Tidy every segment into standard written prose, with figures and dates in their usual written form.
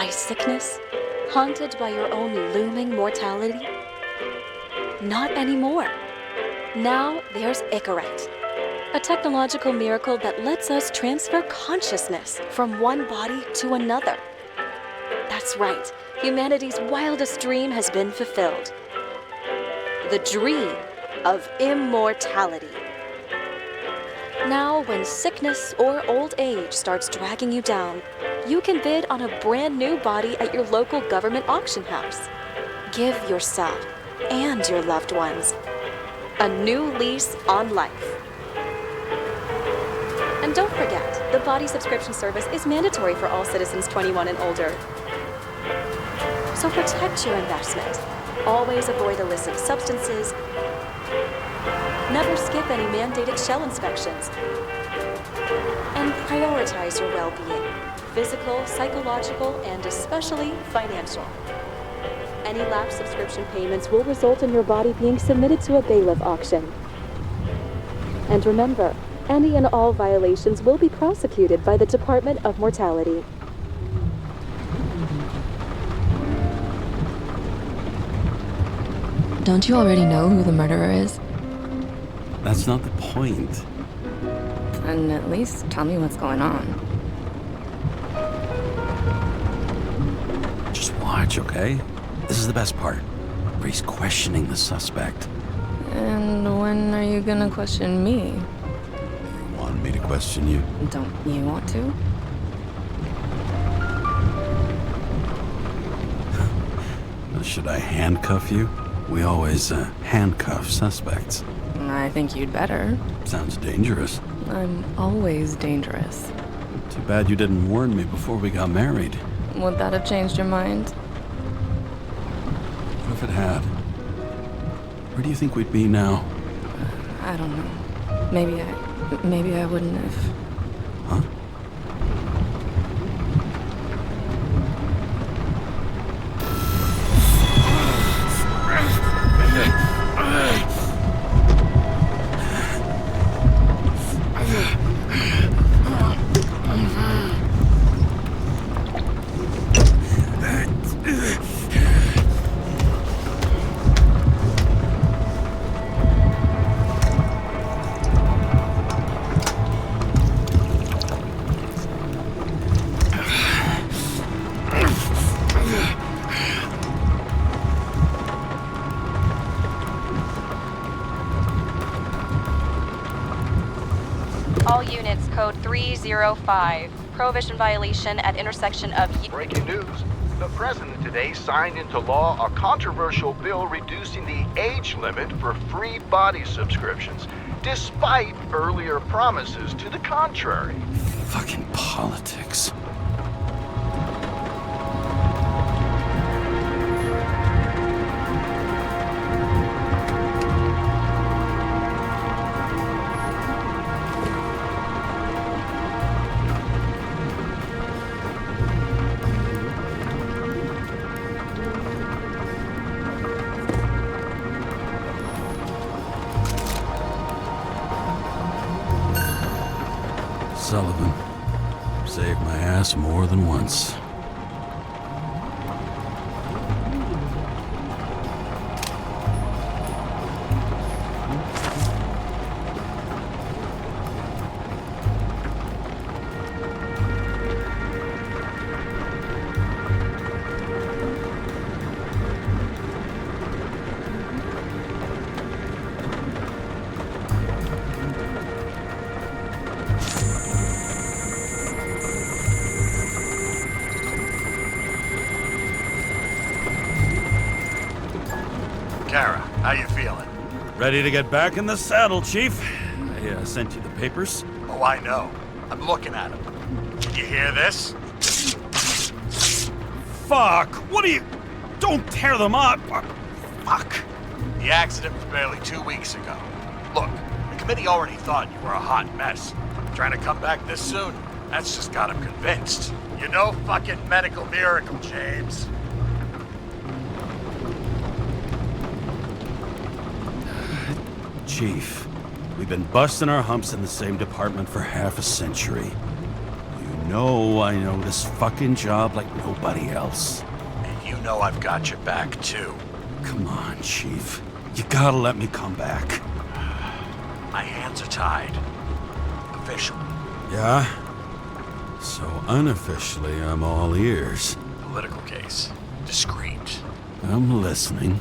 by sickness? Haunted by your own looming mortality? Not anymore. Now there's Icaret, a technological miracle that lets us transfer consciousness from one body to another. That's right, humanity's wildest dream has been fulfilled. The dream of immortality. Now, when sickness or old age starts dragging you down, you can bid on a brand new body at your local government auction house. Give yourself and your loved ones a new lease on life. And don't forget, the body subscription service is mandatory for all citizens 21 and older. So protect your investment. Always avoid illicit substances. Never skip any mandated shell inspections. And prioritize your well-being, physical, psychological, and especially financial. Any lapsed subscription payments will result in your body being submitted to a bailiff auction. And remember, any and all violations will be prosecuted by the Department of Mortality. Don't you already know who the murderer is? That's not the point. And at least tell me what's going on. Just watch, okay? This is the best part, where he's questioning the suspect. And when are you gonna question me? You want me to question you? Don't you want to? Should I handcuff you? We always handcuff suspects. I think you'd better. Sounds dangerous. I'm always dangerous. Too bad you didn't warn me before we got married. Would that have changed your mind? What if it had? Where do you think we'd be now? I don't know. Maybe I wouldn't have. Huh? All units, code 305. Prohibition violation at intersection of... Breaking news. The president today signed into law a controversial bill reducing the age limit for free body subscriptions, despite earlier promises to the contrary. Fucking politics. Sullivan saved my ass more than once. Kara, how you feeling? Ready to get back in the saddle, Chief. I sent you the papers. Oh, I know. I'm looking at them. Can you hear this? Fuck! What are you... Don't tear them up! Fuck! The accident was barely 2 weeks ago. Look, the committee already thought you were a hot mess. Trying to come back this soon, that's just got them convinced. You're no fucking medical miracle, James. Chief, we've been busting our humps in the same department for half a century. You know this fucking job like nobody else. And you know I've got your back, too. Come on, Chief. You gotta let me come back. My hands are tied. Officially. Yeah? So unofficially, I'm all ears. Political case. Discreet. I'm listening.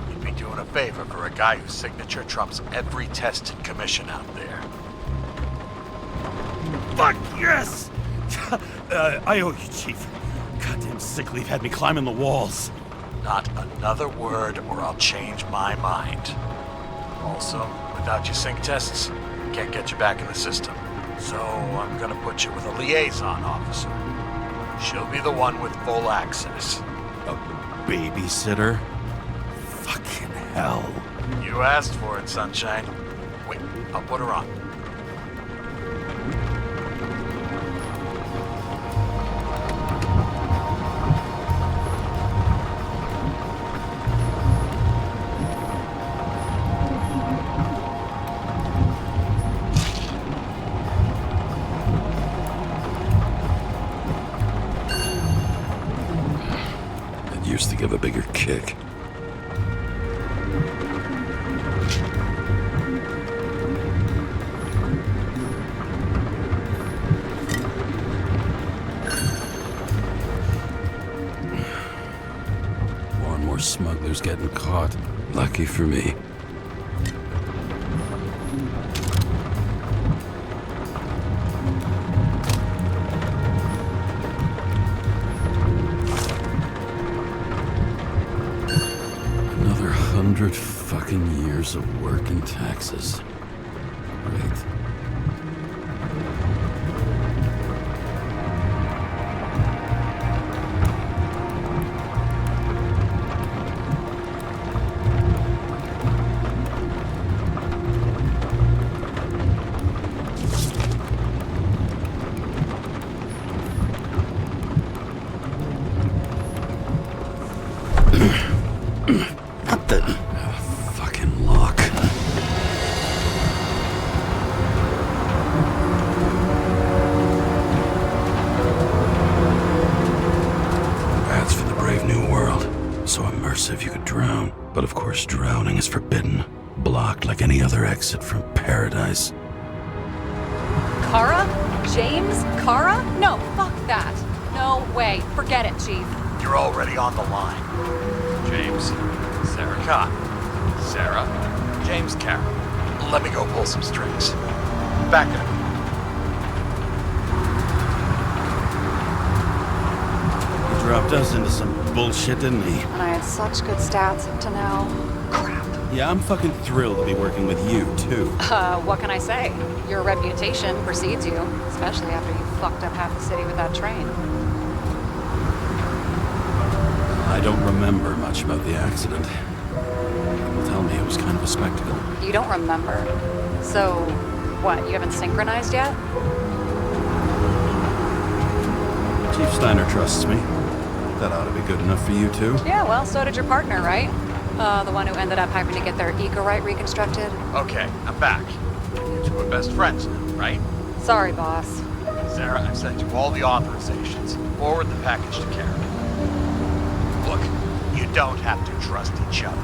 You'd be doing a favor for a guy whose signature trumps every test and commission out there. Fuck yes! I owe you, Chief. Goddamn sick leave had me climbing the walls. Not another word or I'll change my mind. Also, without your sync tests, can't get you back in the system. So I'm gonna put you with a liaison officer. She'll be the one with full access. A babysitter? Fucking hell. You asked for it, Sunshine. Wait, I'll put her on. Used to give a bigger kick. More and more smugglers getting caught. Lucky for me. Another 100 fucking years of work and taxes. Great. What the fucking lock? That's for the brave new world. So immersive you could drown. But of course drowning is forbidden. Blocked like any other exit from paradise. Kara? James? Kara? No, fuck that. No way. Forget it, Chief. You're already on the line. James, Sarah Cott. Sarah, James Carroll. Let me go pull some strings. Back up. He dropped us into some bullshit, didn't he? And I had such good stats up to now. Crap. Yeah, I'm fucking thrilled to be working with you, too. What can I say? Your reputation precedes you, especially after you fucked up half the city with that train. I don't remember much about the accident. Tell me, it was kind of a spectacle. You don't remember. So, what, you haven't synchronized yet? Chief Steiner trusts me. That ought to be good enough for you, too. Yeah, well, so did your partner, right? The one who ended up having to get their eco-right reconstructed. Okay, I'm back. You two are best friends now, right? Sorry, boss. Sarah, I've sent you all the authorizations. Forward the package to Karen. Look, you don't have to trust each other.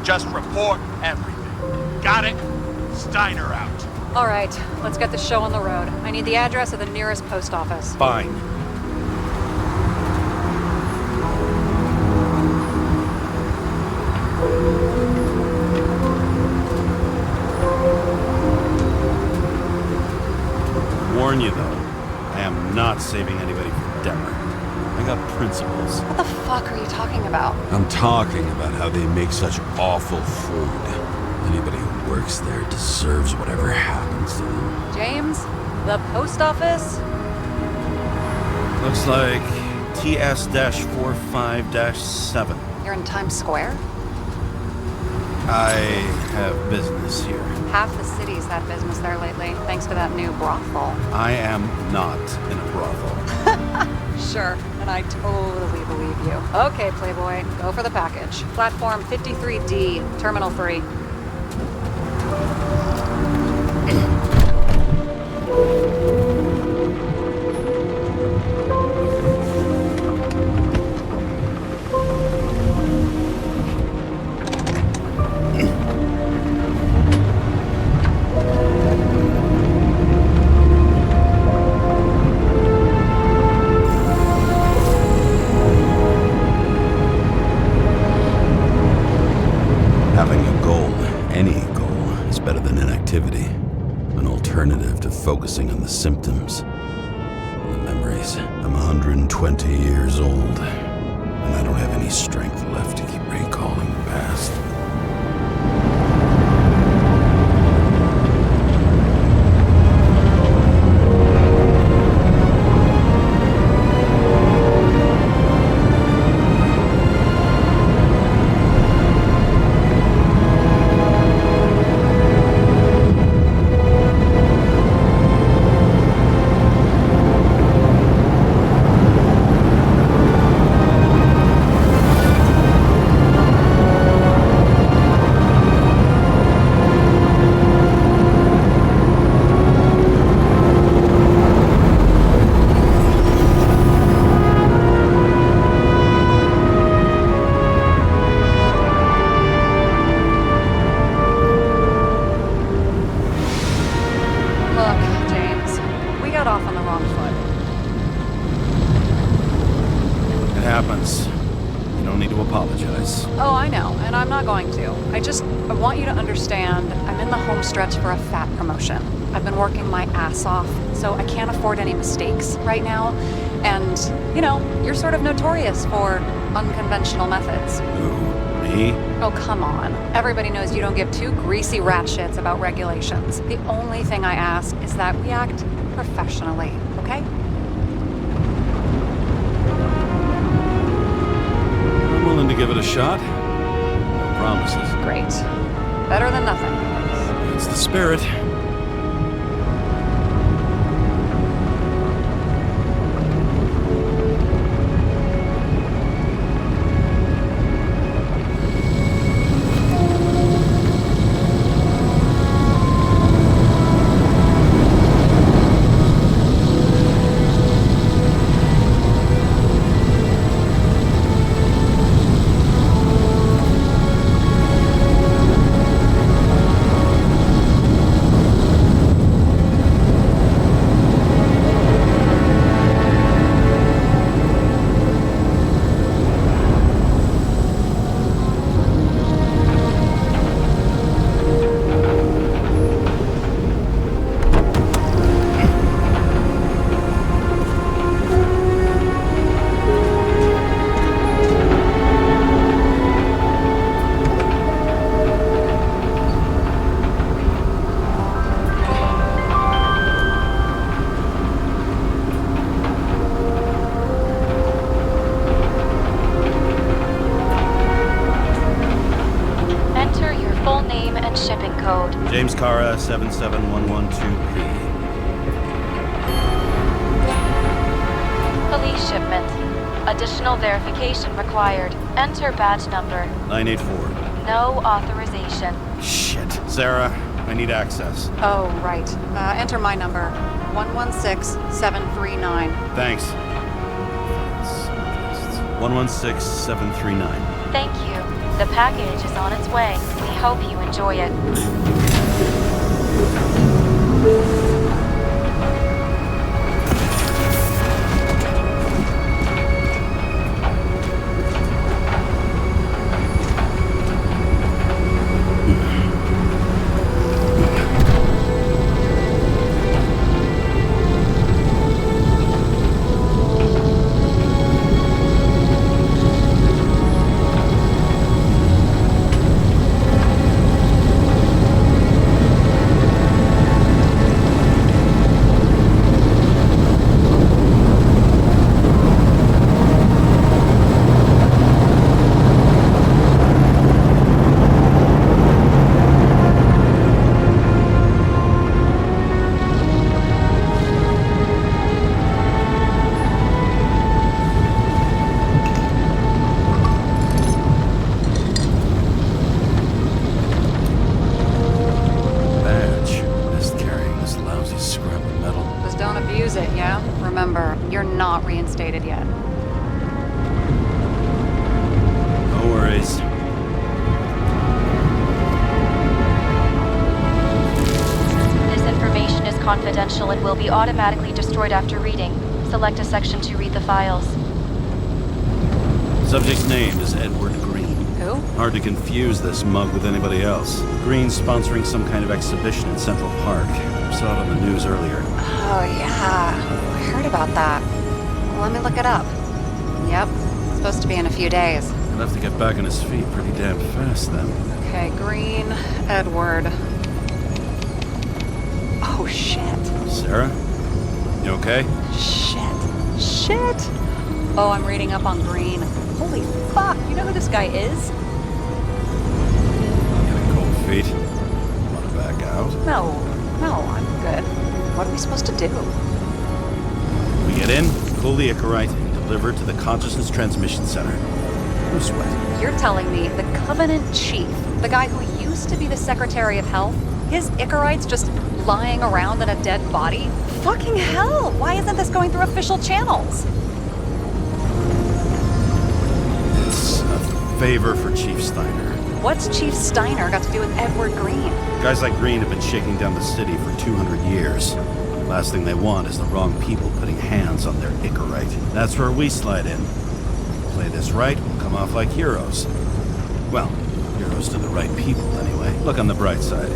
Just report everything. Got it? Steiner out. All right, let's get the show on the road. I need the address of the nearest post office. Fine. Warn you, though, I am not saving anybody from Denver. I got principles. What the fuck are you talking about? I'm talking about how they make such awful food. Anybody who works there deserves whatever happens to them. James? The post office? Looks like TS-45-7. You're in Times Square? I have business here. Half the city's had business there lately, thanks to that new brothel. I am not in a brothel. Sure, and I totally believe you. Okay, Playboy, go for the package. Platform 53D, Terminal 3. An alternative to focusing on the symptoms. The memories. I'm 120 years old, and I don't have any strength left to keep recalling the past. I want you to understand, I'm in the home stretch for a fat promotion. I've been working my ass off, so I can't afford any mistakes right now. And, you know, you're sort of notorious for unconventional methods. Who? Me? Oh, come on. Everybody knows you don't give two greasy rat shits about regulations. The only thing I ask is that we act professionally, okay? I'm willing to give it a shot. No promises. Great. Better than nothing. It's the spirit. James Cara 77112P. Police shipment. Additional verification required. Enter badge number. 984. No authorization. Shit. Sarah, I need access. Oh, right. Enter my number. 116739. Thanks. 116739. Thank you. The package is on its way. We hope you enjoy it. Remember, you're not reinstated yet. No worries. This information is confidential and will be automatically destroyed after reading. Select a section to read the files. Subject's name is Edward Green. Who? Hard to confuse this mug with anybody else. Green's sponsoring some kind of exhibition in Central Park. Saw it on the news earlier. Oh, yeah. I heard about that. Well, let me look it up. Yep. It's supposed to be in a few days. He'll have to get back on his feet pretty damn fast then. Okay, Green, Edward. Oh, shit. Sarah? You okay? Shit. Oh, I'm reading up on Green. Holy fuck, you know who this guy is? Getting cold feet. Wanna back out? No, I'm good. What are we supposed to do? We get in, pull the Icarite, and deliver it to the Consciousness Transmission Center. No sweat. You're telling me the Covenant Chief, the guy who used to be the Secretary of Health, his Icarite's just lying around in a dead body? Fucking hell! Why isn't this going through official channels? It's a favor for Chief Steiner. What's Chief Steiner got to do with Edward Green? Guys like Green have been shaking down the city for 200 years. Last thing they want is the wrong people putting hands on their Icarite. That's where we slide in. Play this right, we'll come off like heroes. Well, heroes to the right people, anyway. Look on the bright side.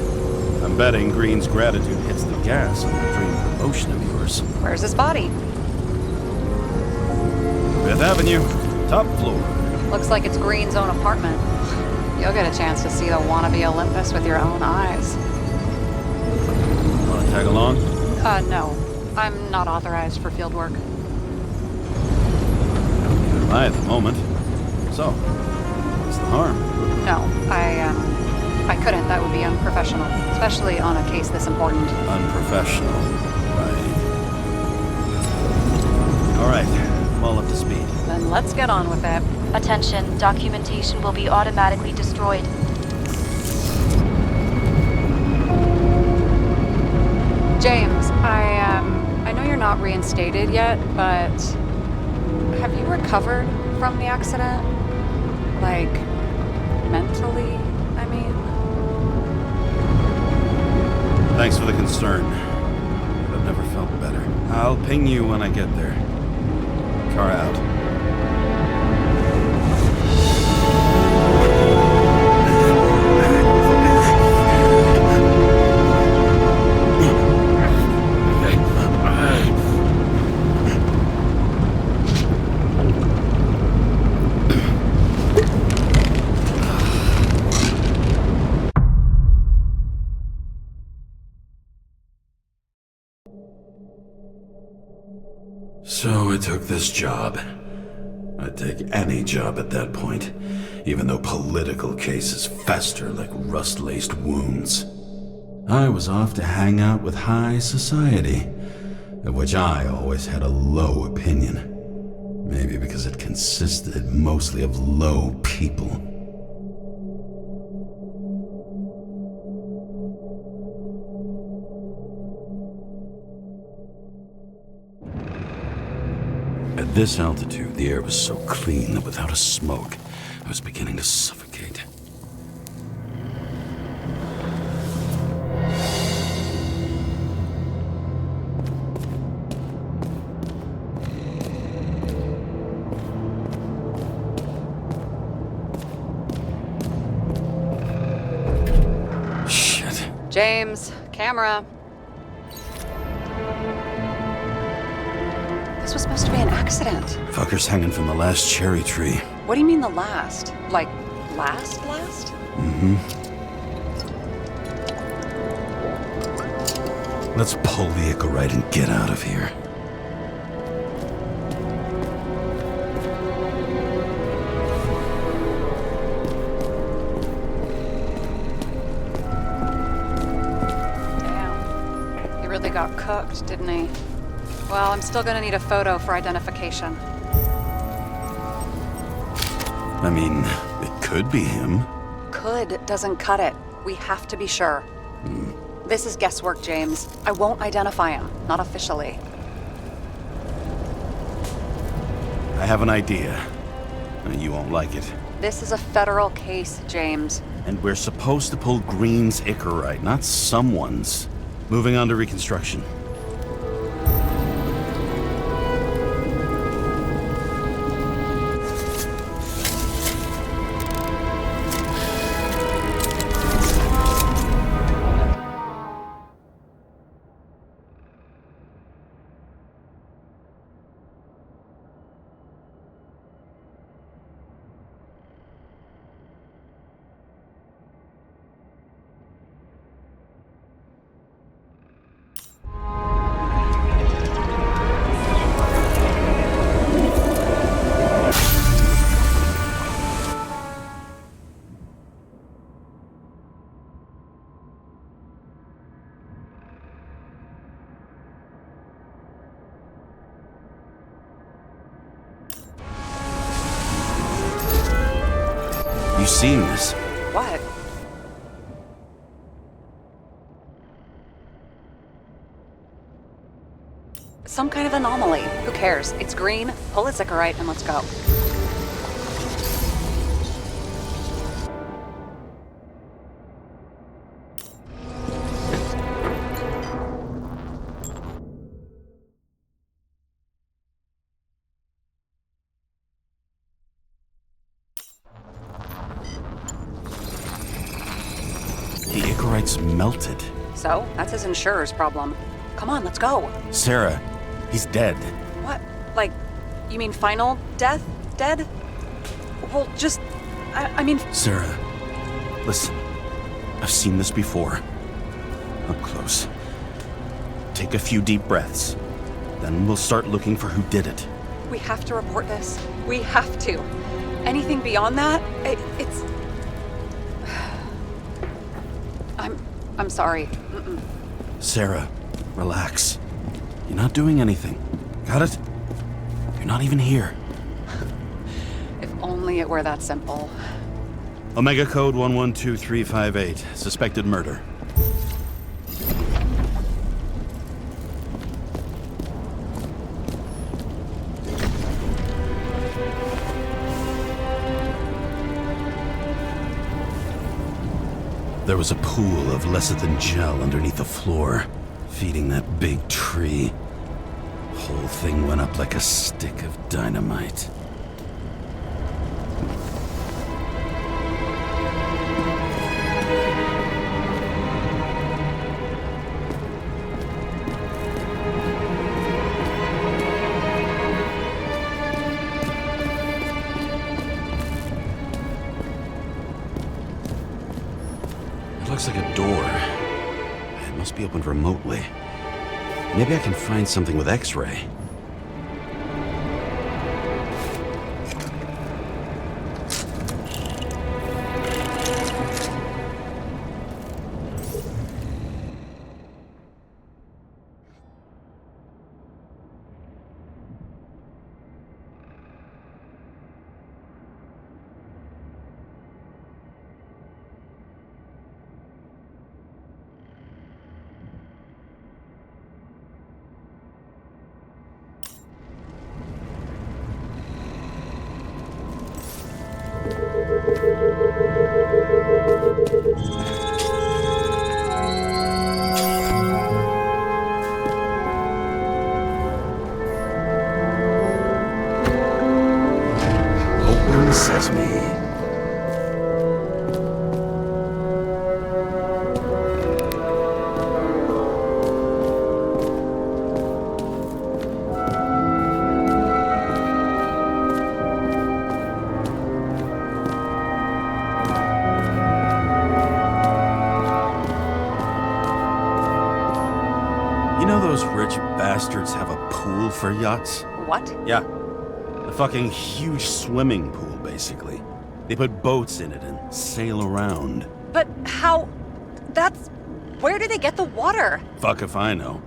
I'm betting Green's gratitude hits the gas on that dream promotion of yours. Where's his body? 5th Avenue, top floor. Looks like it's Green's own apartment. You'll get a chance to see the wannabe Olympus with your own eyes. Wanna tag along? No. I'm not authorized for field work. Neither am I at the moment. So, what's the harm? No, I couldn't. That would be unprofessional, especially on a case this important. Unprofessional. Right. All right, I'm all up to speed. Then let's get on with it. Attention, documentation will be automatically destroyed. James, I know you're not reinstated yet, but have you recovered from the accident? Like, mentally, I mean? Thanks for the concern. But I've never felt better. I'll ping you when I get there. Car out. So I took this job. I'd take any job at that point, even though political cases fester like rust-laced wounds. I was off to hang out with high society, of which I always had a low opinion. Maybe because it consisted mostly of low people. At this altitude, the air was so clean that without a smoke, I was beginning to suffocate. Shit. James, camera. This was supposed to be an accident. Fucker's hanging from the last cherry tree. What do you mean the last? Like, last? Mm-hmm. Let's pull the Icarite and get out of here. Damn. He really got cooked, didn't he? Well, I'm still gonna need a photo for identification. I mean, it could be him. Could doesn't cut it. We have to be sure. This is guesswork, James. I won't identify him. Not officially. I have an idea. You won't like it. This is a federal case, James. And we're supposed to pull Green's Icarite, not someone's. Moving on to reconstruction. you seen this? What? Some kind of anomaly. Who cares? It's green, pull a Zicarite, and let's go. The Icarite's melted. So, that's his insurer's problem. Come on, let's go. Sarah, he's dead. What? Like, you mean final death? Dead? Well, just... I mean... Sarah, listen. I've seen this before. Up close. Take a few deep breaths. Then we'll start looking for who did it. We have to report this. We have to. Anything beyond that, it's... I'm sorry. Mm-mm. Sarah, relax. You're not doing anything. Got it? You're not even here. If only it were that simple. Omega code 112358. Suspected murder. There was a pool of lecithin gel underneath the floor, feeding that big tree. Whole thing went up like a stick of dynamite. It looks like a door. It must be opened remotely. Maybe I can find something with X-ray. Open sesame. You know those rich bastards have a pool for yachts? What? Yeah. A fucking huge swimming pool, basically. They put boats in it and sail around. But how... That's... Where do they get the water? Fuck if I know.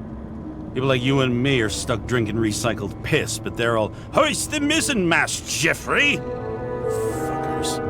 People like you and me are stuck drinking recycled piss, but they're all, hoist the mizzenmast, Jeffrey! Fuckers.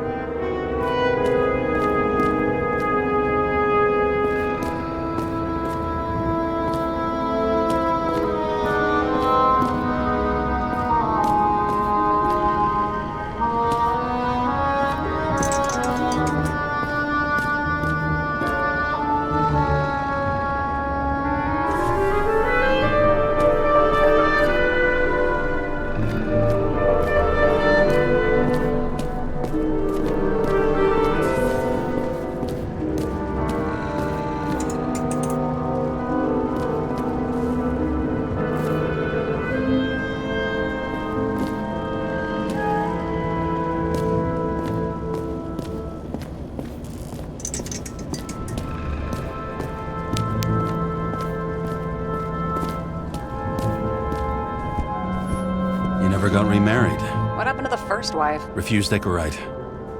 You never got remarried. What happened to the first wife? Refused Icarite.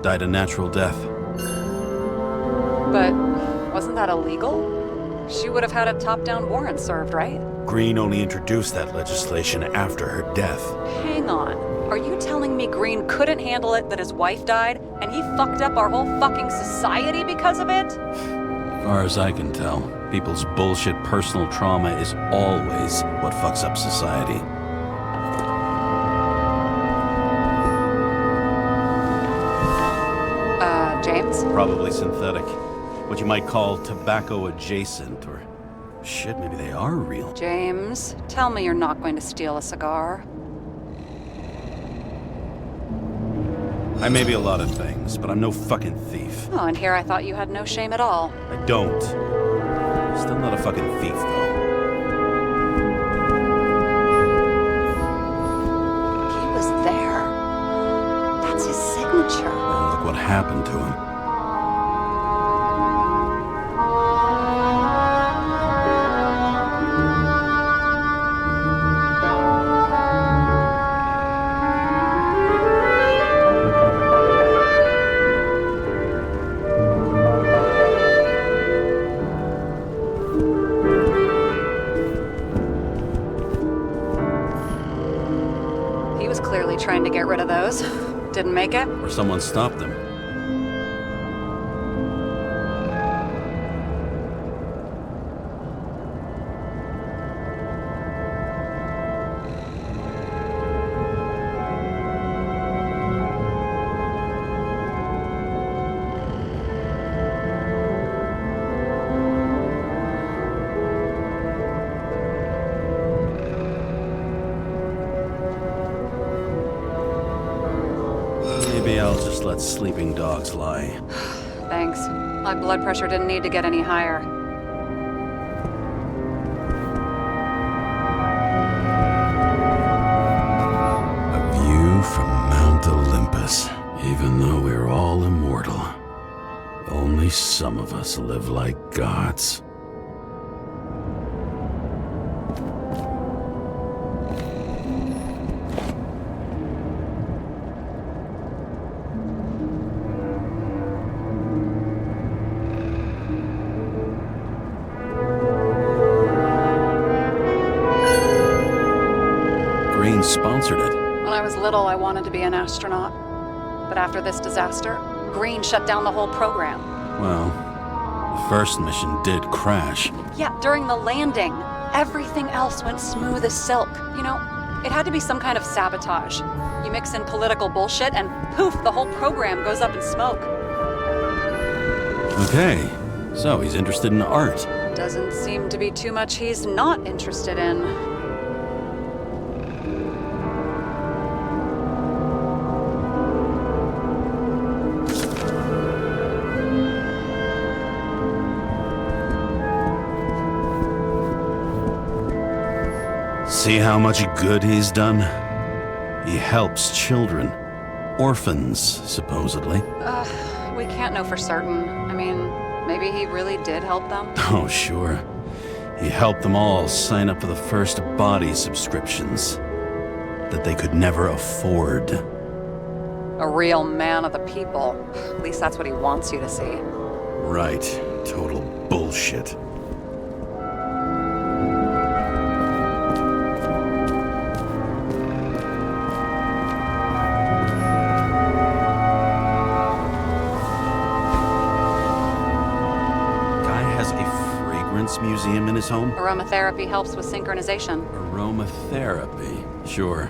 Died a natural death. But wasn't that illegal? She would have had a top-down warrant served, right? Green only introduced that legislation after her death. Hang on. Are you telling me Green couldn't handle it that his wife died, and he fucked up our whole fucking society because of it? As far as I can tell, people's bullshit personal trauma is always what fucks up society. James? Probably synthetic. What you might call tobacco adjacent, or shit, maybe they are real. James, tell me you're not going to steal a cigar. I may be a lot of things, but I'm no fucking thief. Oh, and here I thought you had no shame at all. I don't. Still not a fucking thief, though. He was there. That's his signature. And look what happened to him. He was clearly trying to get rid of those. Didn't make it? Or someone stopped them. Maybe I'll just let sleeping dogs lie. Thanks. My blood pressure didn't need to get any higher. A view from Mount Olympus. Even though we're all immortal, only some of us live like gods. Green sponsored it. When I was little, I wanted to be an astronaut. But after this disaster, Green shut down the whole program. Well, the first mission did crash. Yeah, during the landing, everything else went smooth as silk. You know, it had to be some kind of sabotage. You mix in political bullshit and poof, the whole program goes up in smoke. Okay, so he's interested in art. Doesn't seem to be too much he's not interested in. See how much good he's done? He helps children. Orphans, supposedly. We can't know for certain. I mean, maybe he really did help them. Oh, sure. He helped them all sign up for the first body subscriptions that they could never afford. A real man of the people. At least that's what he wants you to see. Right. Total bullshit. Museum in his home? Aromatherapy helps with synchronization. Aromatherapy? Sure.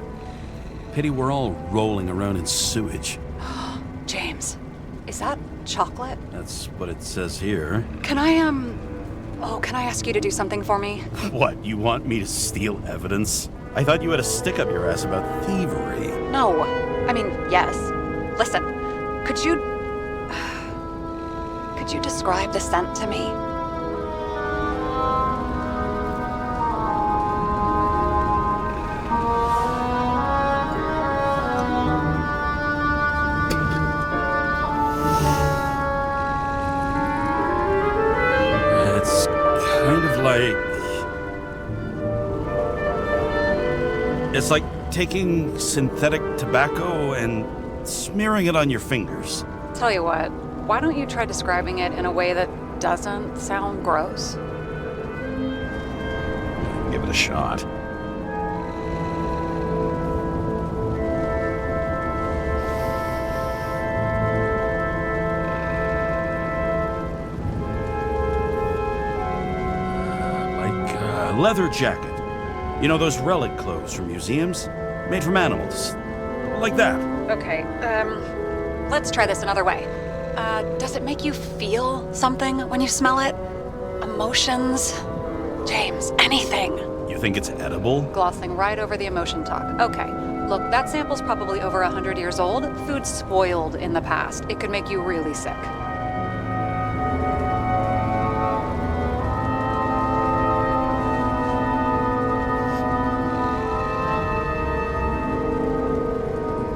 Pity we're all rolling around in sewage. James, is that chocolate? That's what it says here. Can I ask you to do something for me? What, you want me to steal evidence? I thought you had a stick up your ass about thievery. No. I mean, yes. Listen, could you describe the scent to me? It's like taking synthetic tobacco and smearing it on your fingers. Tell you what, why don't you try describing it in a way that doesn't sound gross? Give it a shot. Yeah, a leather jacket. You know those relic clothes from museums? Made from animals. Like that. Okay, let's try this another way. Does it make you feel something when you smell it? Emotions? James, anything. You think it's edible? Glossing right over the emotion talk. Okay, look, that sample's probably over 100 years old. Food spoiled in the past. It could make you really sick.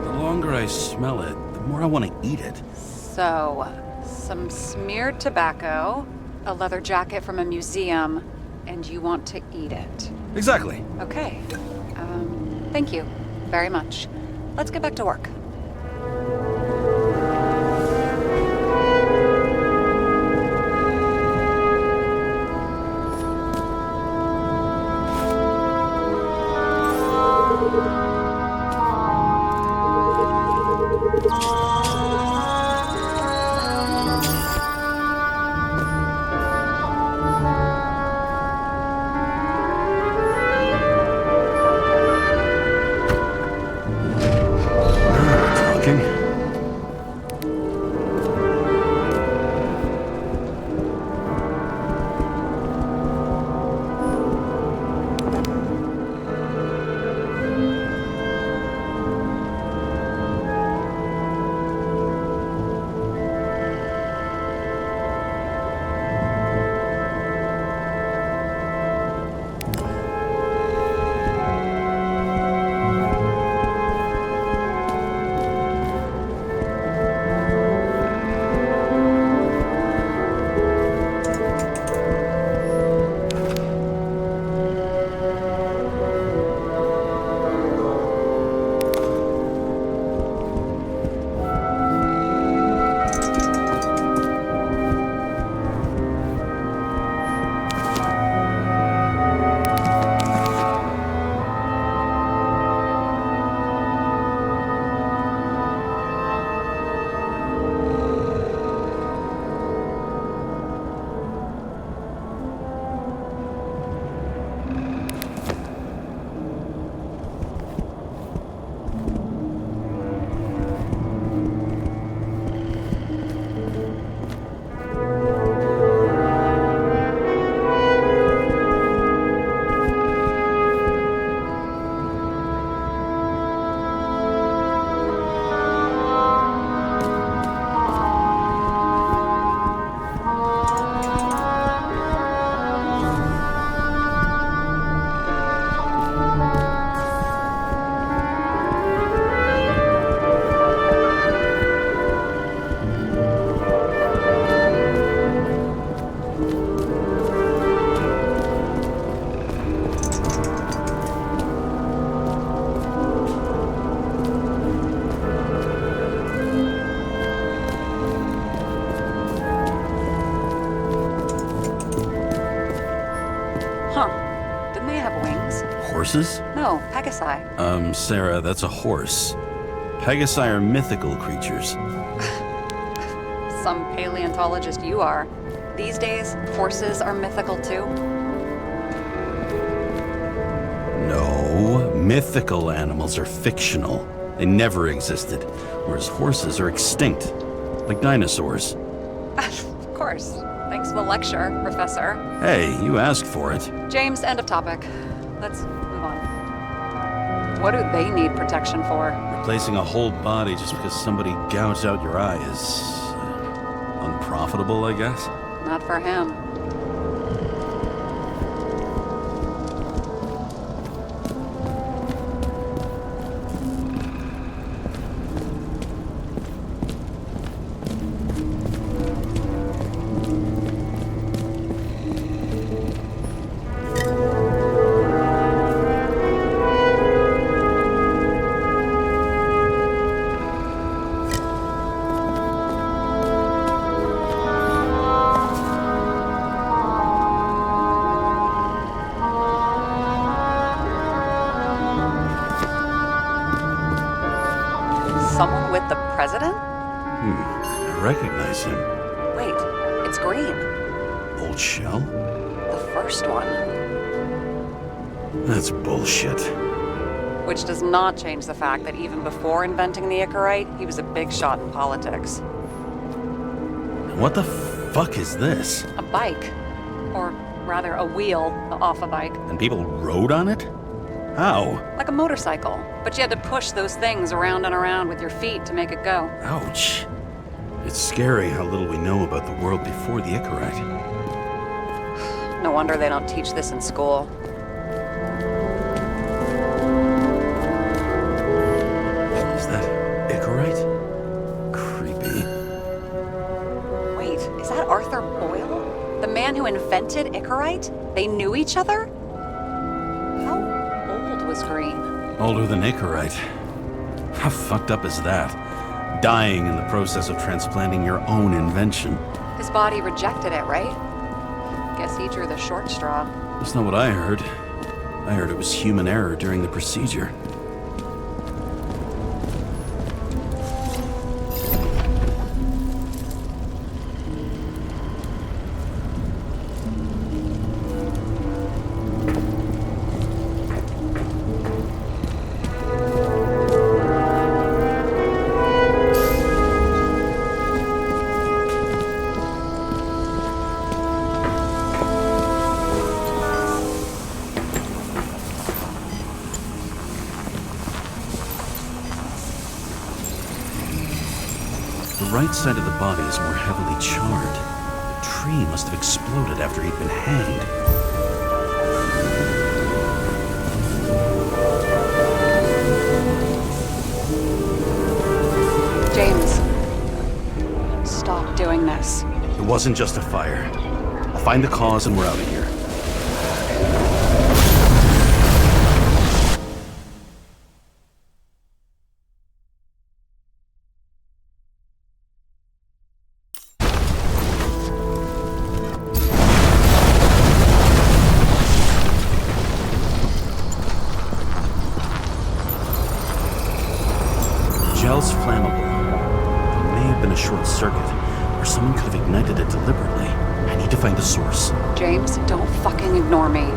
The longer I smell it, the more I want to eat it. So, some smeared tobacco, a leather jacket from a museum, and you want to eat it. Exactly. Okay. Thank you very much. Let's get back to work. Didn't they have wings? Horses? No, Pegasi. Sarah, that's a horse. Pegasi are mythical creatures. Some paleontologist you are. These days, horses are mythical too. No, mythical animals are fictional. They never existed, whereas horses are extinct, like dinosaurs. Of course. Thanks for the lecture, Professor. Hey, you asked for it. James, end of topic. Let's move on. What do they need protection for? Replacing a whole body just because somebody gouged out your eye is unprofitable, I guess. Not for him. Someone with the president? I recognize him. Wait, it's green. Old Shell? The first one. That's bullshit. Which does not change the fact that even before inventing the Icarite, he was a big shot in politics. What the fuck is this? A bike. Or rather, a wheel off a bike. And people rode on it? How? Like a motorcycle. But you had to push those things around and around with your feet to make it go. Ouch. It's scary how little we know about the world before the Icarite. No wonder they don't teach this in school. Is that Icarite? Creepy. Wait, is that Arthur Boyle? The man who invented Icarite? They knew each other? How old was Green? Older than Icarite. How fucked up is that? Dying in the process of transplanting your own invention. His body rejected it, right? Guess he drew the short straw. That's not what I heard. I heard it was human error during the procedure. The right side of the body is more heavily charred. The tree must have exploded after he'd been hanged. James, stop doing this. It wasn't just a fire. I'll find the cause and we're out of here. Gel's flammable. It may have been a short circuit, or someone could have ignited it deliberately. I need to find the source. James, don't fucking ignore me.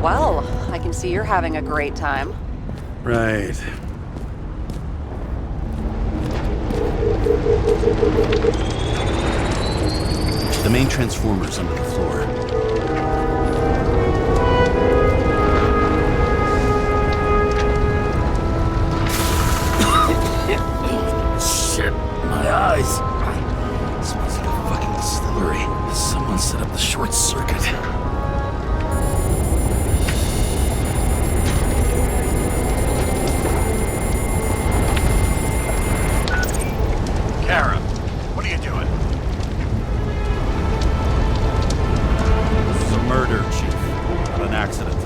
Well, I can see you're having a great time. Right. The main transformer's under the floor. Shit, my eyes. It smells like a fucking distillery. Someone set up the short circuit. Kara, what are you doing? This is a murder, Chief. Not an accident.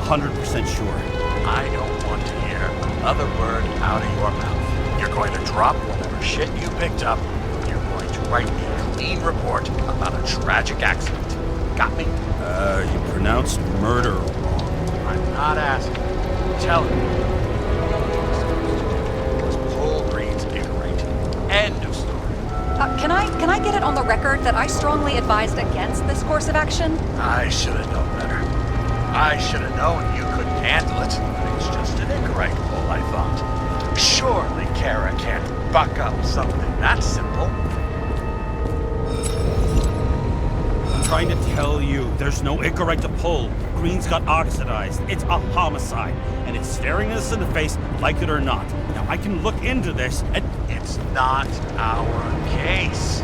100% sure. I don't want to hear another word out of your mouth. You're going to drop whatever shit you picked up. You're going to write me a clean report about a tragic accident. Got me? You pronounced murder wrong. I'm not asking. Tell me. It's Paul Green's Icarite. End of story. Can I get it on the record that I strongly advised against this course of action? I should have known better. I should have known you couldn't handle it. It's just an Icarite pull, I thought. Surely Kara can't buck up something that simple. I'm trying to tell you, there's no Icarite to pull. Green's got oxidized. It's a homicide. And it's staring us in the face, like it or not. Now, I can look into this, and It's not our case.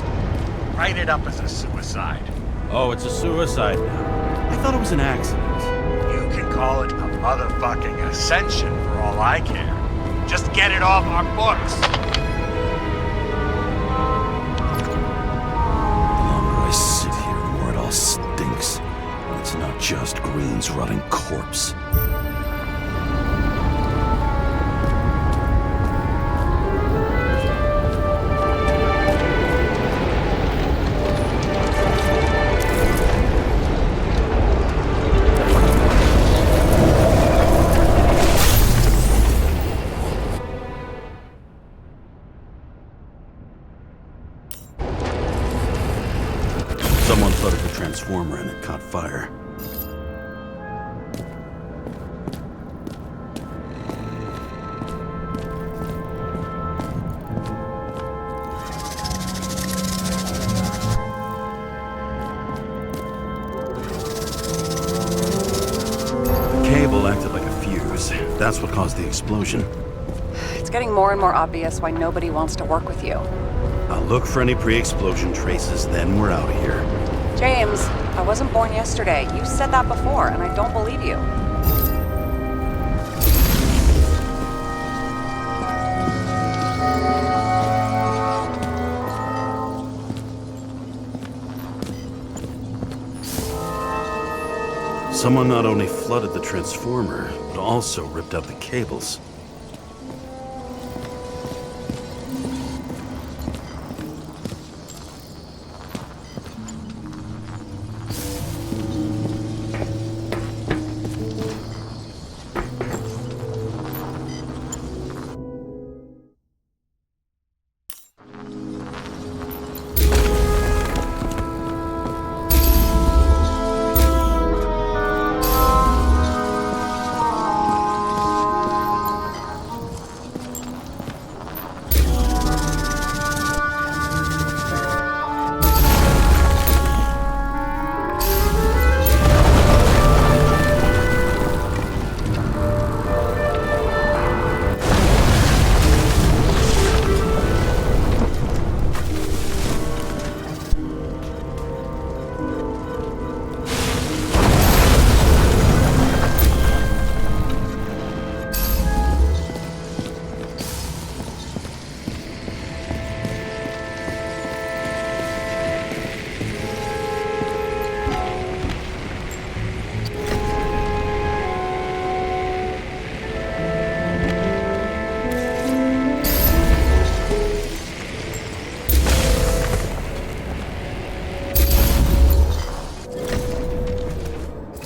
Write it up as a suicide. oh, it's a suicide now. I thought it was an accident. You can call it a motherfucking ascension for all I care. Just get it off our books. The longer I sit here, the more it rotting corpse. Someone flooded the transformer and it caught fire. The cable acted like a fuse. That's what caused the explosion. It's getting more and more obvious why nobody wants to work with you. I'll look for any pre-explosion traces, then we're out of here. James, I wasn't born yesterday. You said that before, and I don't believe you. Someone not only flooded the transformer, but also ripped out the cables.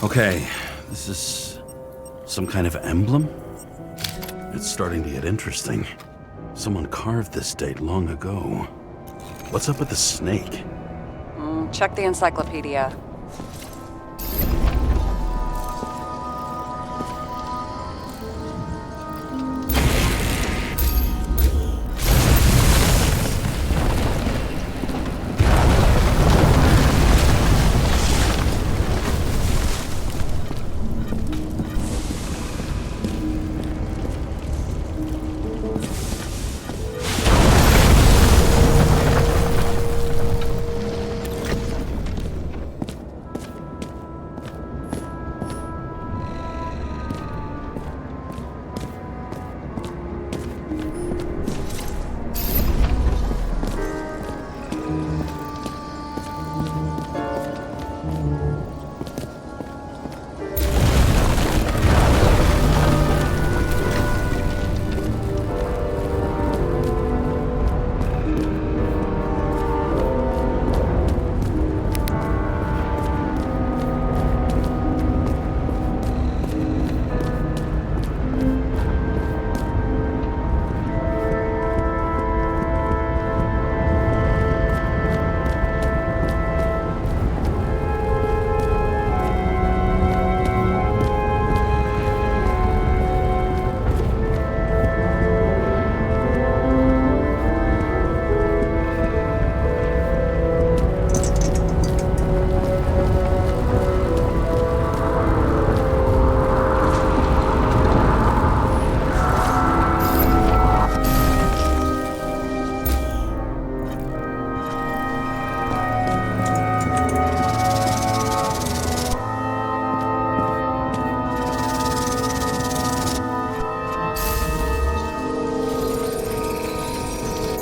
Okay, this is some kind of emblem? It's starting to get interesting. Someone carved this date long ago. What's up with the snake? Check the encyclopedia.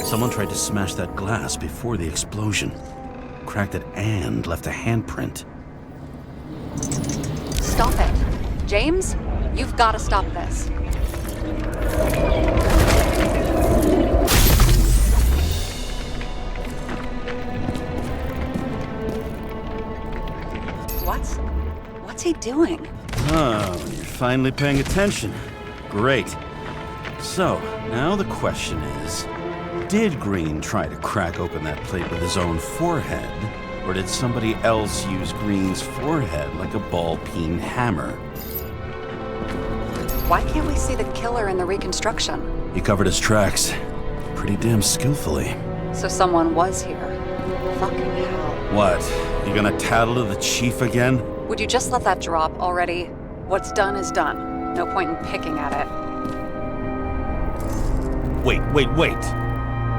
Someone tried to smash that glass before the explosion. Cracked it and left a handprint. Stop it. James, you've got to stop this. What's he doing? Oh, you're finally paying attention. Great. So, now the question is, did Green try to crack open that plate with his own forehead, or did somebody else use Green's forehead like a ball-peen hammer? Why can't we see the killer in the reconstruction? He covered his tracks pretty damn skillfully. So someone was here. Fucking hell. What? You gonna tattle to the chief again? Would you just let that drop already? What's done is done. No point in picking at it. Wait.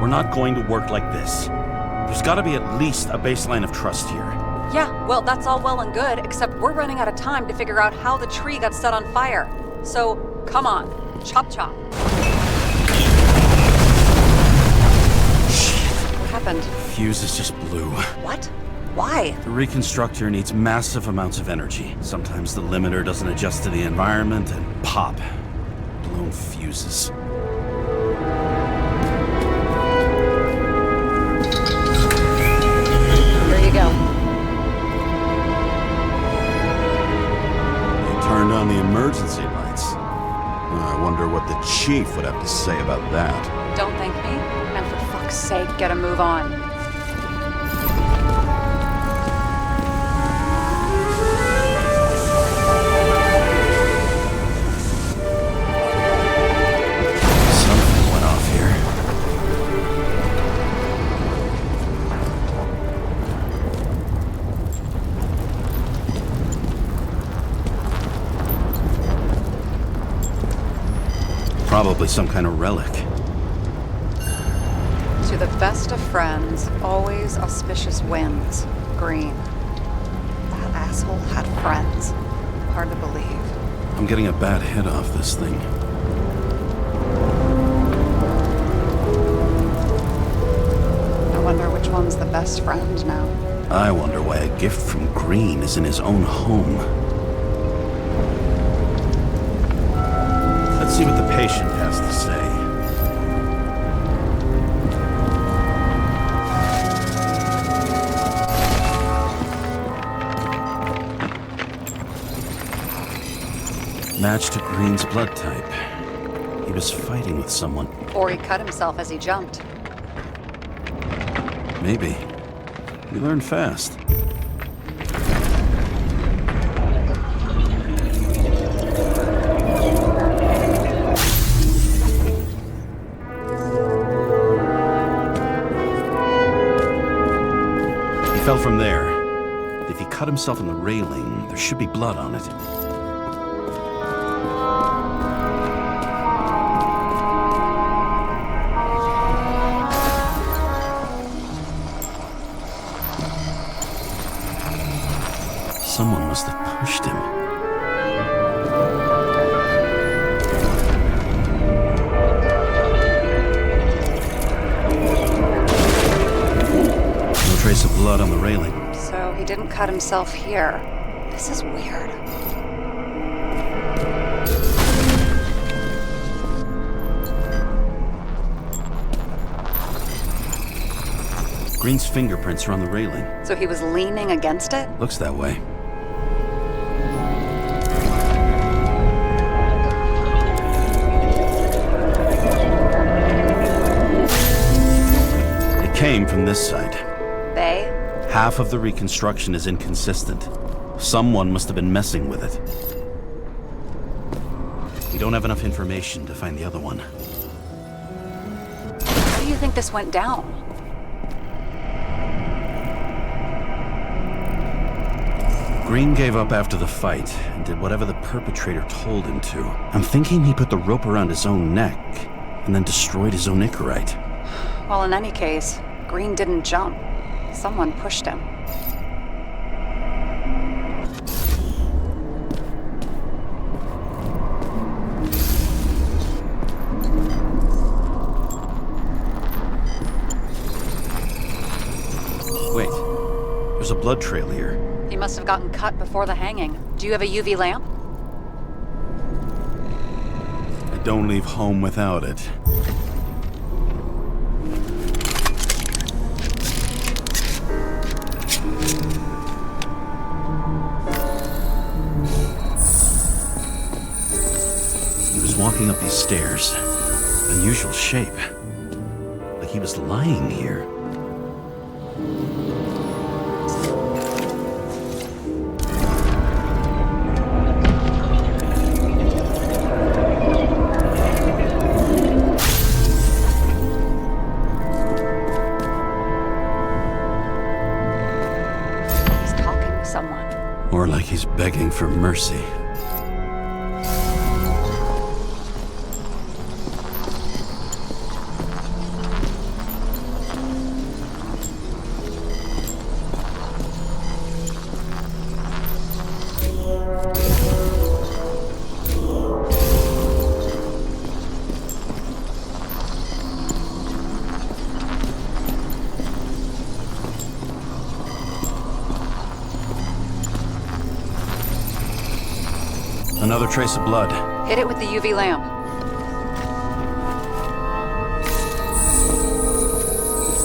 We're not going to work like this. There's gotta be at least a baseline of trust here. Yeah, well, that's all well and good, except we're running out of time to figure out how the tree got set on fire. So, come on. Chop chop. What happened? Fuses just blew. What? Why? The reconstructor needs massive amounts of energy. Sometimes the limiter doesn't adjust to the environment, and pop. Blown fuses. Here you go. He turned on the emergency lights. I wonder what the chief would have to say about that. Don't thank me, and for fuck's sake, get a move on. Something went off here. Probably some kind of relic. To the best of friends, always auspicious winds. Green. That asshole had friends. Hard to believe. I'm getting a bad hit off this thing. I wonder which one's the best friend now. I wonder why a gift from Green is in his own home. Let's see what the patient has to say. Match to Green's blood type. He was fighting with someone. Or he cut himself as he jumped. Maybe. We learn fast. He fell from there. If he cut himself on the railing, there should be blood on it. Someone must have pushed him. No trace of blood on the railing. So he didn't cut himself here. This is weird. Green's fingerprints are on the railing. So he was leaning against it? Looks that way. It came from this side. They? Half of the reconstruction is inconsistent. Someone must have been messing with it. We don't have enough information to find the other one. How do you think this went down? Green gave up after the fight and did whatever the perpetrator told him to. I'm thinking he put the rope around his own neck and then destroyed his own Icarite. Well, in any case, Green didn't jump. Someone pushed him. Wait, there's a blood trail here. He must have gotten cut before the hanging. Do you have a UV lamp? I don't leave home without it. He was walking up these stairs. Unusual shape. Like he was lying here. He's talking to someone. Or like he's begging for mercy. Another trace of blood. Hit it with the UV lamp.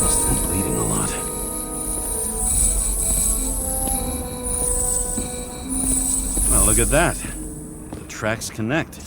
Must have been bleeding a lot. Well, look at that. The tracks connect.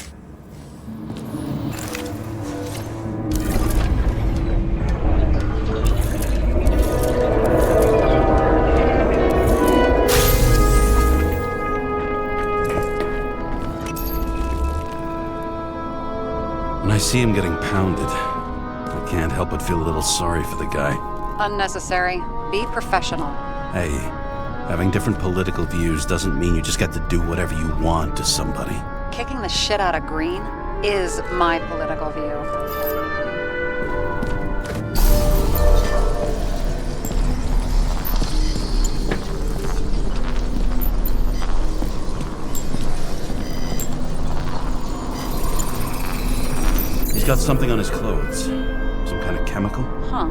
When I see him getting pounded, I can't help but feel a little sorry for the guy. Unnecessary. Be professional. Hey, having different political views doesn't mean you just get to do whatever you want to somebody. Kicking the shit out of Green is my political view. He's got something on his clothes. Some kind of chemical? Huh.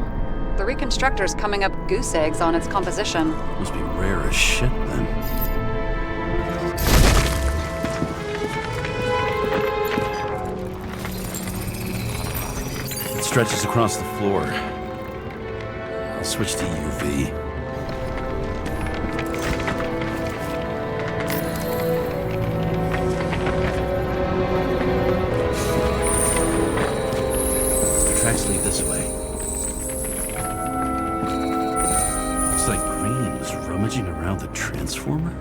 The reconstructor's coming up goose eggs on its composition. Must be rare as shit, then. It stretches across the floor. I'll switch to UV. Tracks lead this way. Looks like Green was rummaging around the transformer.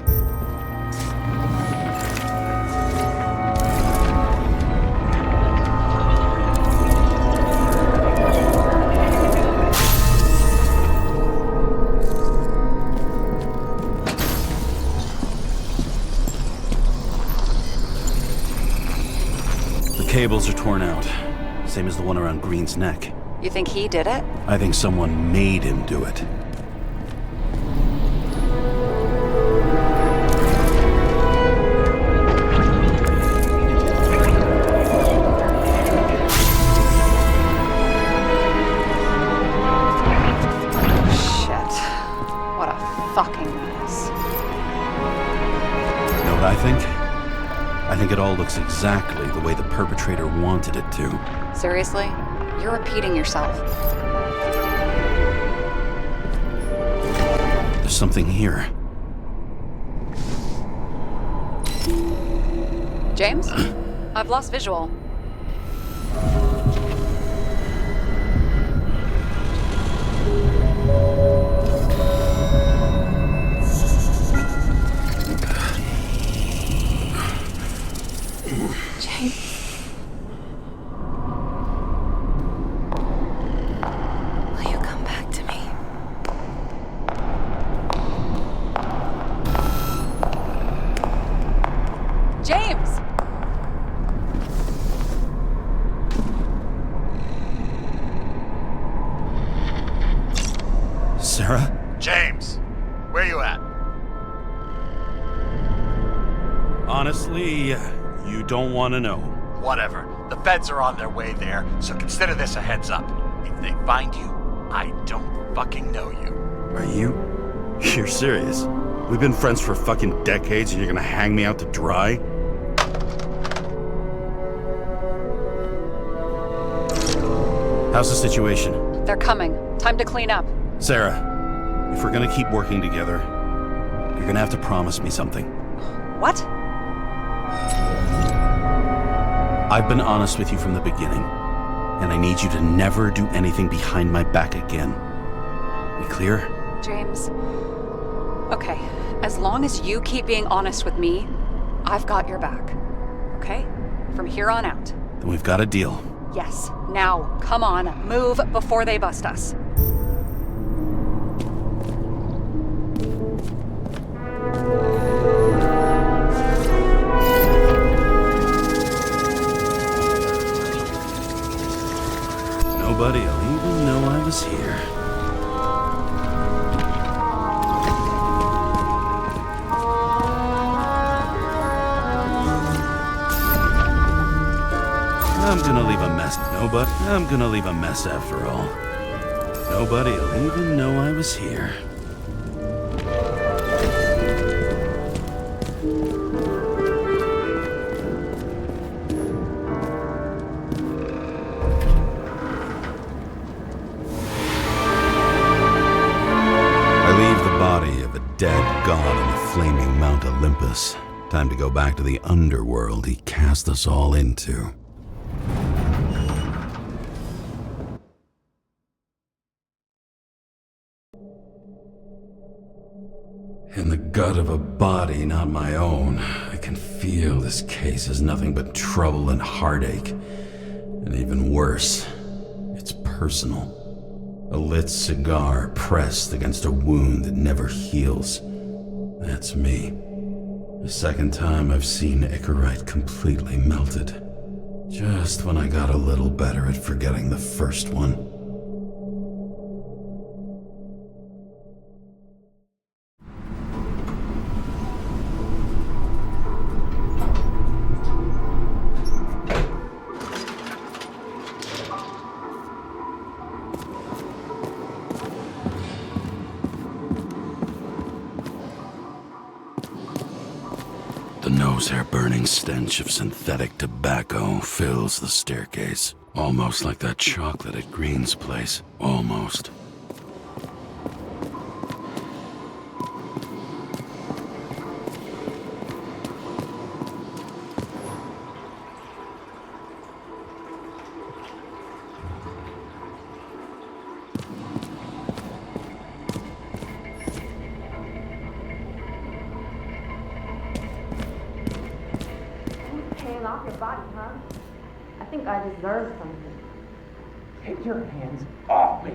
The cables are torn out. Same as the one around Green's neck. You think he did it? I think someone made him do it. Shit. What a fucking mess. You know what I think? I think it all looks exactly the way the perpetrator wanted it to. Seriously? You're repeating yourself. There's something here. James? I've lost visual. James. Will you come back to me? James! Sarah? James, where you at? Honestly, you don't want to know. Whatever. The feds are on their way there, so consider this a heads up. If they find you, I don't fucking know you. Are you? You're serious? We've been friends for fucking decades and you're gonna hang me out to dry? How's the situation? They're coming. Time to clean up. Sarah, if we're gonna keep working together, you're gonna have to promise me something. What? I've been honest with you from the beginning, and I need you to never do anything behind my back again. We clear? James. Okay, as long as you keep being honest with me, I've got your back. Okay? From here on out. Then we've got a deal. Yes. Now, come on, move before they bust us. Nobody'll even know I was here. I'm gonna leave a mess. I'm gonna leave a mess after all. Nobody'll even know I was here. I leave the body of a dead god on the flaming Mount Olympus. Time to go back to the underworld he cast us all into. In the gut of a body not my own, I can feel this case is nothing but trouble and heartache. And even worse, it's personal. A lit cigar pressed against a wound that never heals. That's me. The second time I've seen Icarite completely melted. Just when I got a little better at forgetting the first one. The nose-hair-burning stench of synthetic tobacco fills the staircase. Almost like that chocolate at Green's place. Almost. Paying off your body, huh? I think I deserve something. Take your hands off me.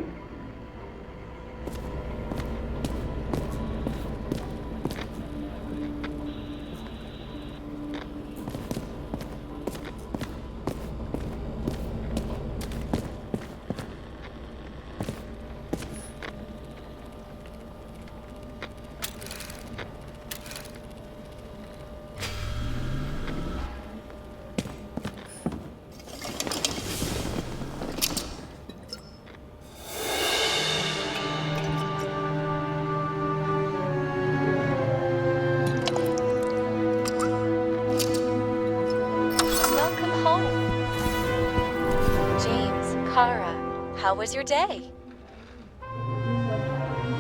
Welcome home. James, Kara, how was your day?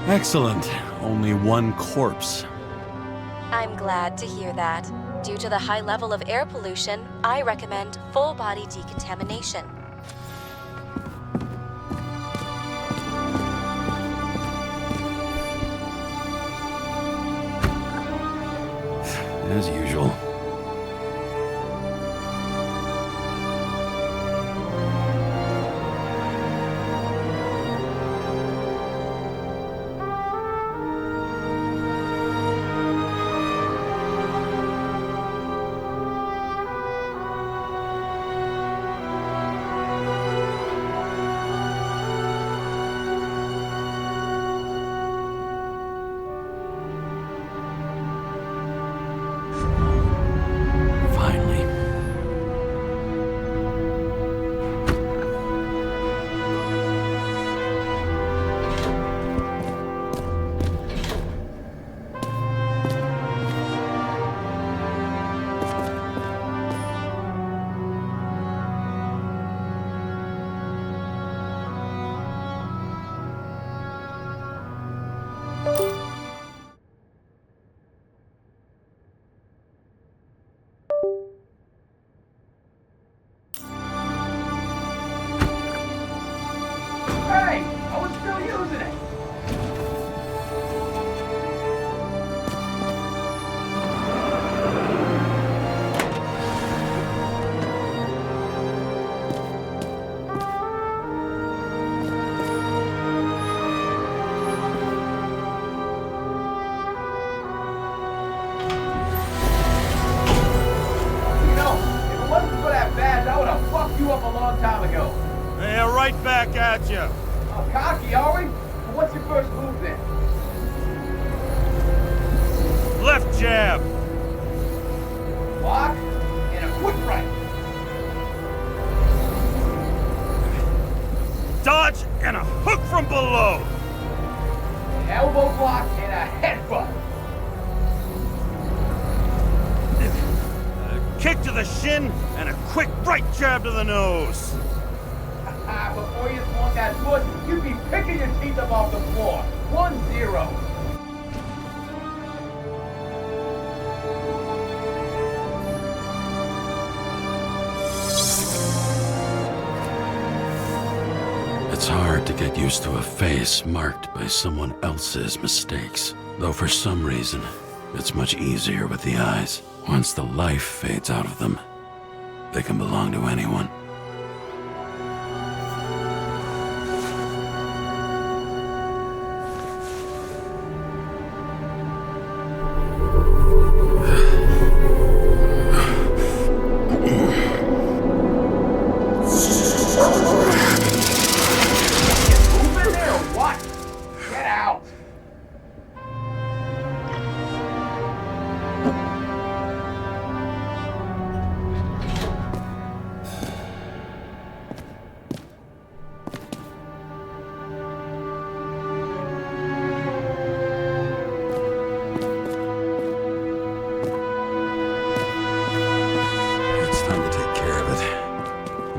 Excellent. Only one corpse. I'm glad to hear that. Due to the high level of air pollution, I recommend full body decontamination. As usual. picked you up a long time ago. Yeah, right back at you. Oh, cocky, are we? Well, what's your first move then? Left jab. Block and a quick right. Dodge and a hook from below. An elbow block and a headbutt. A kick to the shin and a quick right jab to the nose. Before you swung that foot, you'd be picking your teeth up off the floor. 1-0. It's hard to get used to a face marked by someone else's mistakes. Though for some reason, it's much easier with the eyes. Once the life fades out of them, they can belong to anyone.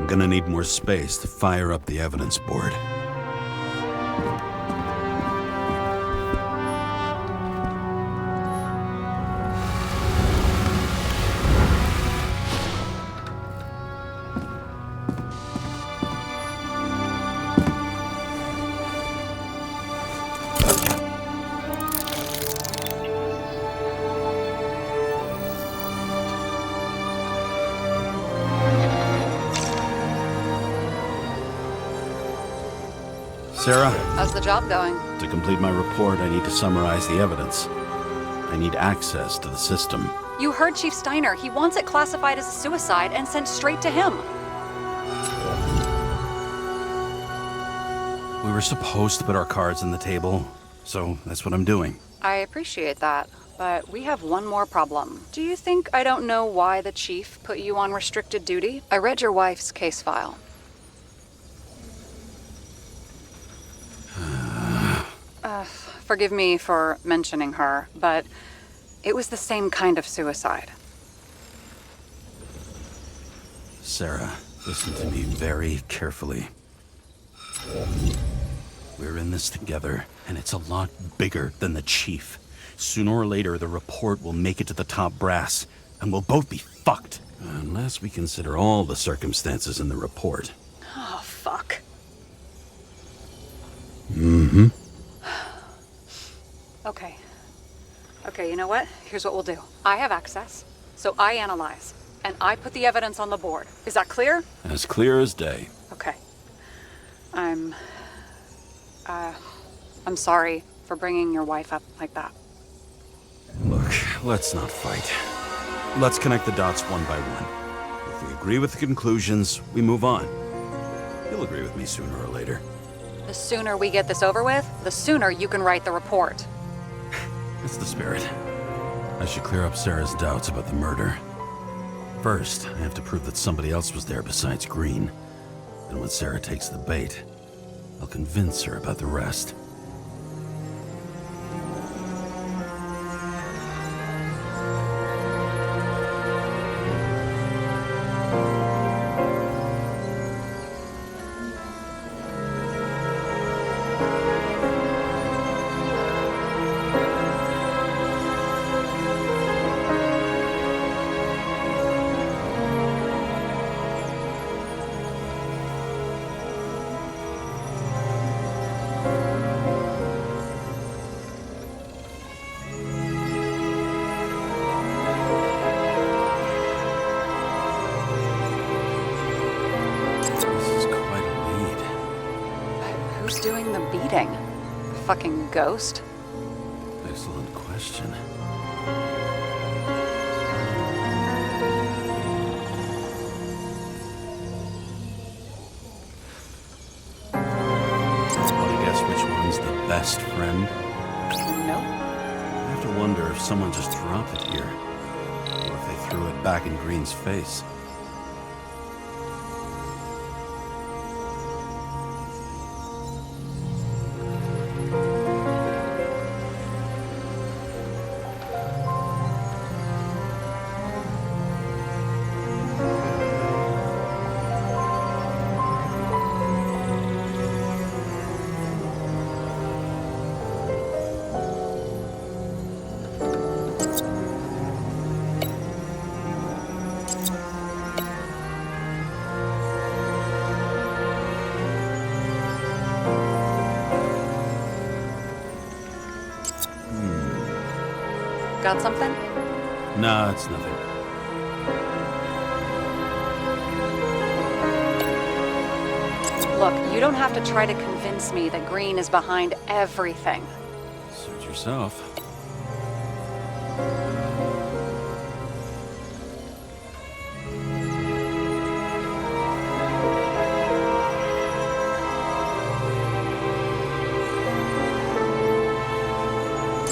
Gonna need more space to fire up the evidence board. Sarah? How's the job going? To complete my report, I need to summarize the evidence. I need access to the system. You heard Chief Steiner. He wants it classified as a suicide and sent straight to him. We were supposed to put our cards on the table, so that's what I'm doing. I appreciate that, but we have one more problem. Do you think I don't know why the chief put you on restricted duty? I read your wife's case file. Forgive me for mentioning her, but it was the same kind of suicide. Sarah, listen to me very carefully. We're in this together, and it's a lot bigger than the chief. Sooner or later, the report will make it to the top brass, and we'll both be fucked. Unless we consider all the circumstances in the report. Oh, fuck. Mm-hmm. Okay, you know what? Here's what we'll do. I have access, so I analyze, and I put the evidence on the board. Is that clear? As clear as day. Okay. I'm sorry for bringing your wife up like that. Look, let's not fight. Let's connect the dots one by one. If we agree with the conclusions, we move on. You'll agree with me sooner or later. The sooner we get this over with, the sooner you can write the report. That's the spirit. I should clear up Sarah's doubts about the murder. First, I have to prove that somebody else was there besides Green. And when Sarah takes the bait, I'll convince her about the rest. Who's doing the beating? A fucking ghost? Excellent question. best friend? Nope. I have to wonder if someone just dropped it here, or if they threw it back in Green's face. Got something? Nah, it's nothing. Look, you don't have to try to convince me that Green is behind everything. Suit yourself.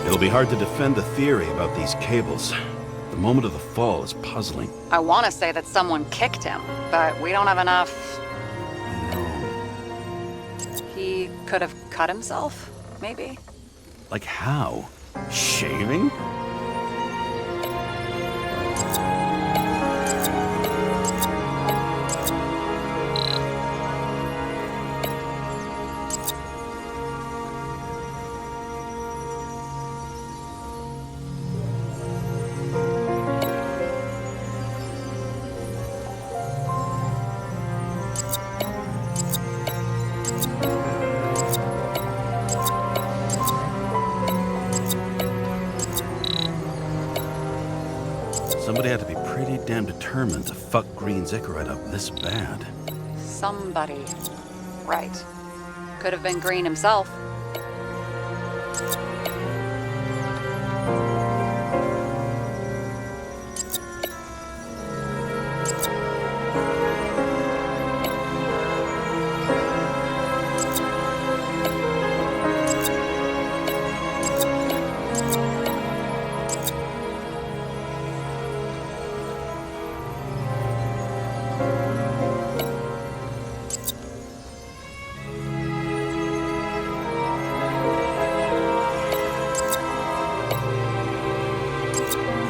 It'll be hard to defend the theory about these cables. The moment of the fall is puzzling. I want to say that someone kicked him, but we don't have enough. I know. He could have cut himself, maybe? Like how? Shaving? Somebody had to be pretty damn determined to fuck Green's Icarite up this bad. Somebody. Right. Could have been Green himself.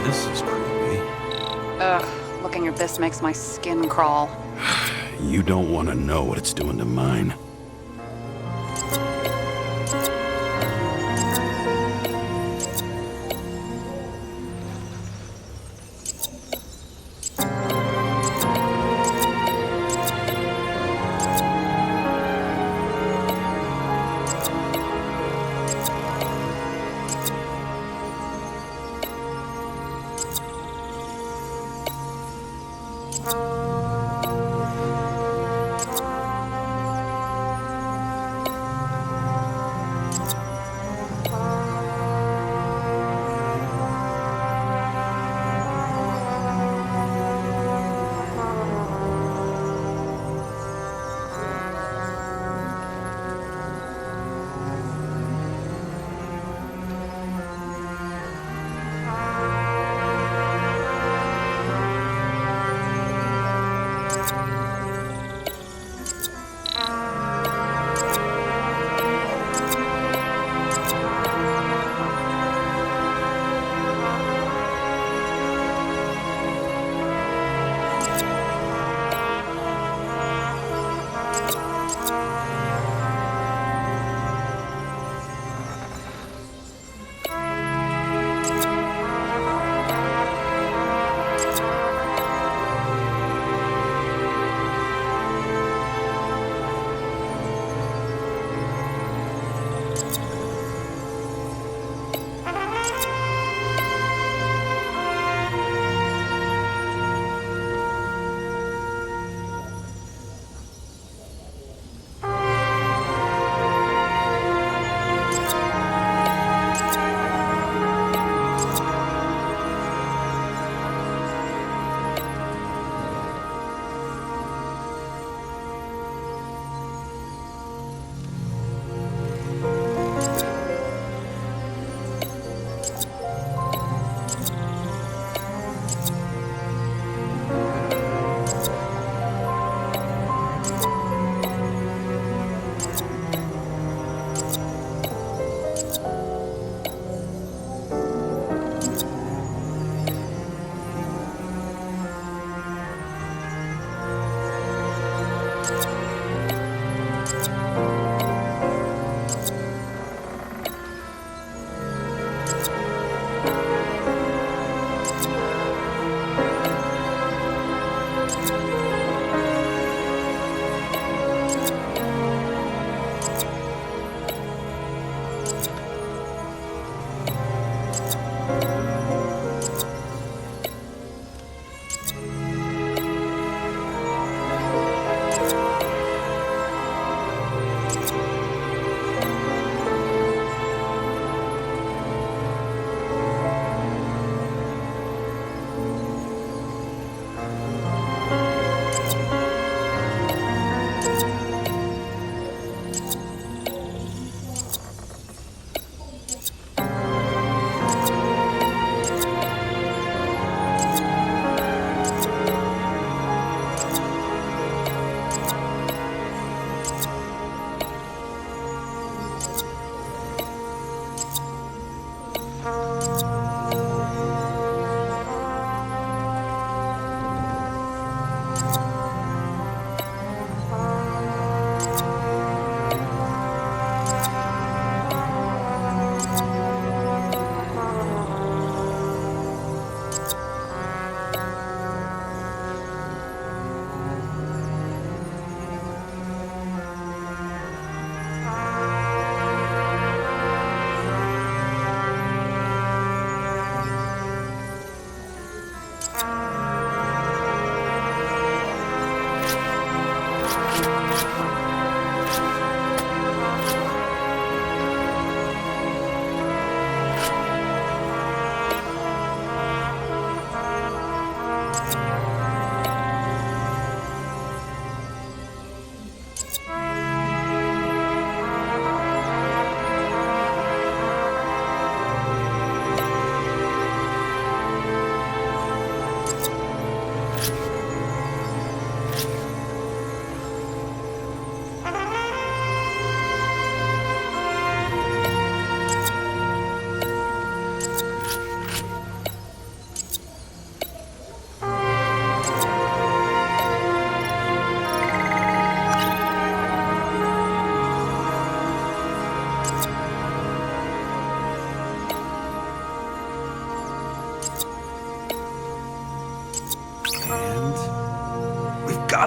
This is creepy. Ugh, looking at this makes my skin crawl. You don't want to know what it's doing to mine.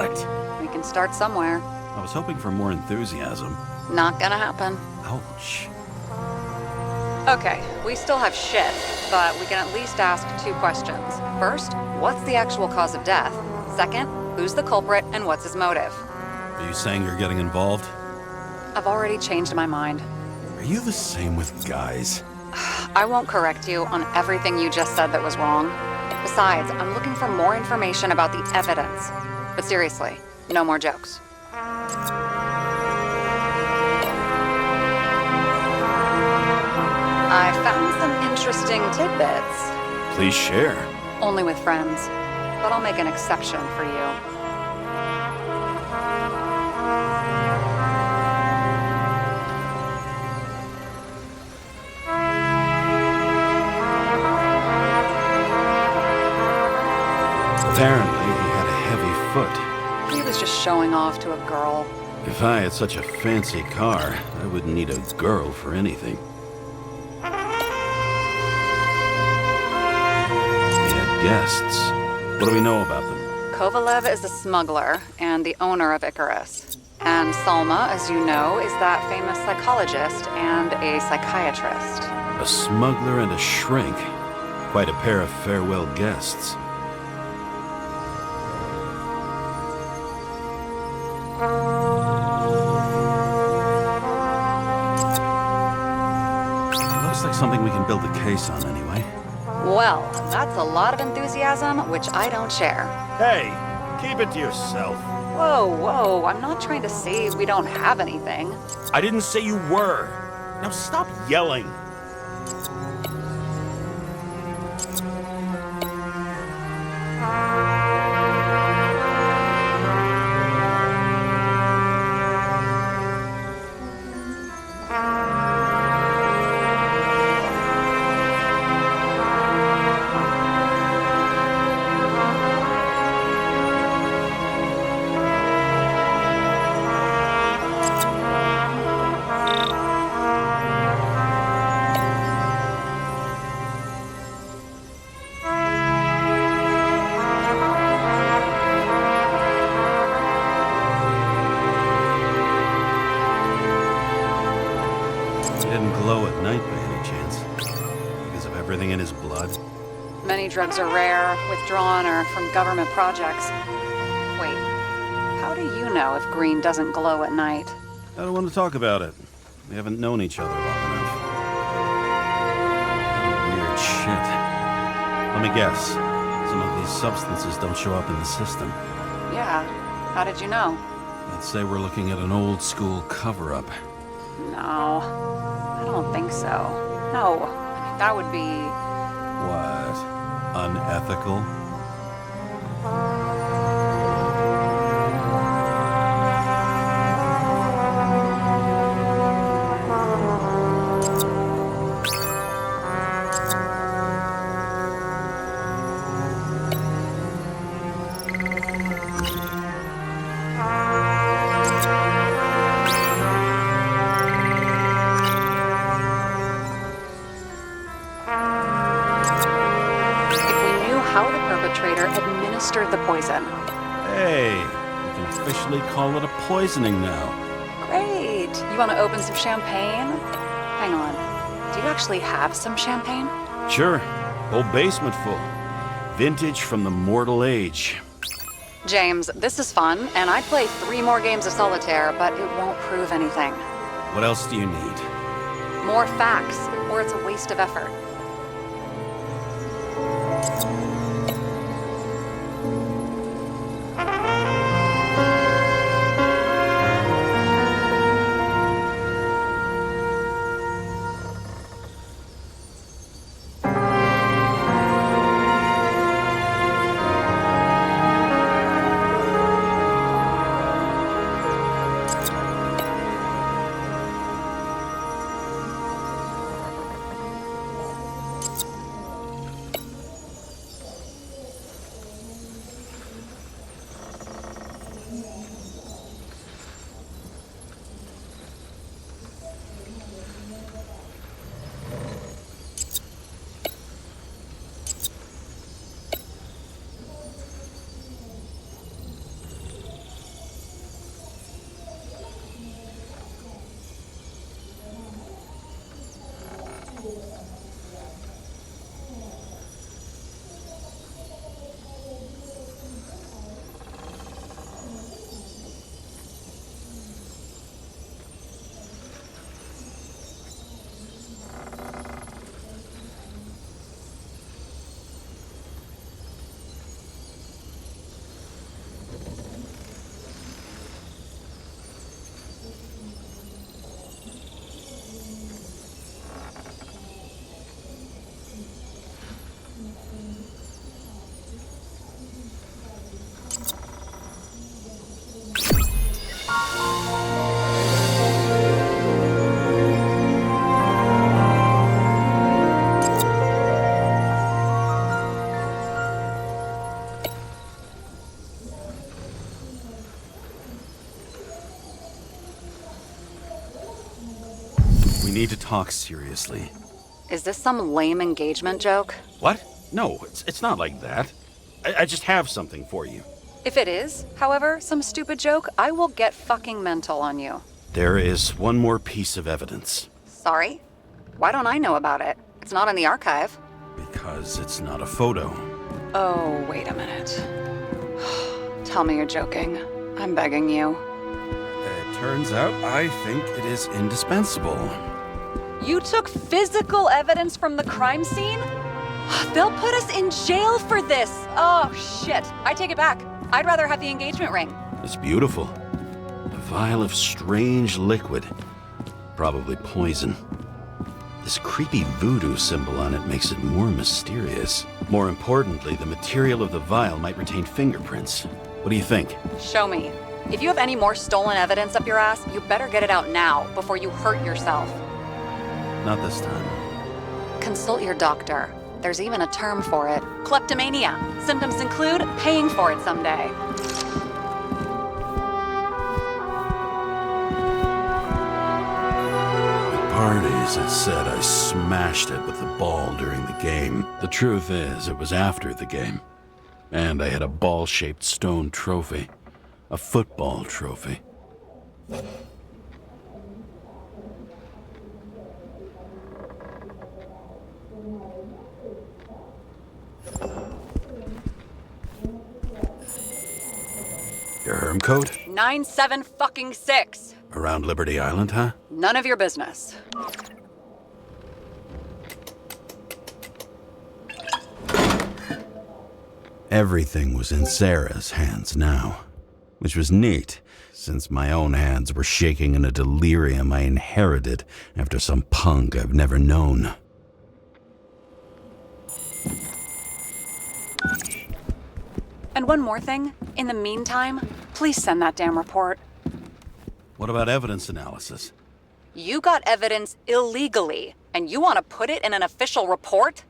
got it. We can start somewhere. I was hoping for more enthusiasm. Not gonna happen. Ouch. Okay, we still have shit, but we can at least ask 2 questions. First, what's the actual cause of death? Second, who's the culprit and what's his motive? Are you saying you're getting involved? I've already changed my mind. Are you the same with guys? I won't correct you on everything you just said that was wrong. Besides, I'm looking for more information about the evidence. But seriously, no more jokes. I found some interesting tidbits. Please share. Only with friends. But I'll make an exception for you. Apparently, he had a heavy foot. He was just showing off to a girl. If I had such a fancy car, I wouldn't need a girl for anything. He had guests. What do we know about them? Kovalev is a smuggler and the owner of Icarus. And Salma, as you know, is that famous psychologist and a psychiatrist. A smuggler and a shrink. Quite a pair of farewell guests. Looks like something we can build a case on anyway. Well, that's a lot of enthusiasm, which I don't share. Hey, keep it to yourself. Whoa, I'm not trying to say we don't have anything. I didn't say you were. Now stop yelling. Glow at night by any chance? Because of everything in his blood? Many drugs are rare, withdrawn, or from government projects. Wait, how do you know if green doesn't glow at night? I don't want to talk about it. We haven't known each other long enough. What weird shit. Let me guess. Some of these substances don't show up in the system. Yeah, how did you know? Let's say we're looking at an old school cover-up. No, I don't think so. No, I mean, that would be... What? Unethical? Administered the poison. Hey, we can officially call it a poisoning now. Great. You want to open some champagne? Hang on. Do you actually have some champagne? Sure. Whole basement full. Vintage from the mortal age. James, this is fun, and I'd play 3 more games of solitaire, but it won't prove anything. What else do you need? More facts, or it's a waste of effort. need to talk seriously. Is this some lame engagement joke? What? No, it's not like that. I just have something for you. If it is, however, some stupid joke, I will get fucking mental on you. There is one more piece of evidence. Sorry? Why don't I know about it? It's not in the archive. Because it's not a photo. Oh, wait a minute. Tell me you're joking. I'm begging you. It turns out I think it is indispensable. You took physical evidence from the crime scene? They'll put us in jail for this. Oh, shit. I take it back. I'd rather have the engagement ring. It's beautiful. A vial of strange liquid. Probably poison. This creepy voodoo symbol on it makes it more mysterious. More importantly, the material of the vial might retain fingerprints. What do you think? Show me. If you have any more stolen evidence up your ass, you better get it out now before you hurt yourself. Not this time. Consult your doctor. There's even a term for it. Kleptomania. Symptoms include paying for it someday. Parties had said I smashed it with the ball during the game. The truth is, it was after the game. And I had a ball-shaped stone trophy. A football trophy. Your herm code? 97-fucking-6. Around Liberty Island, huh? None of your business. Everything was in Sarah's hands now, which was neat, since my own hands were shaking in a delirium I inherited after some punk I've never known. And one more thing. In the meantime, please send that damn report. What about evidence analysis? You got evidence illegally, and you want to put it in an official report?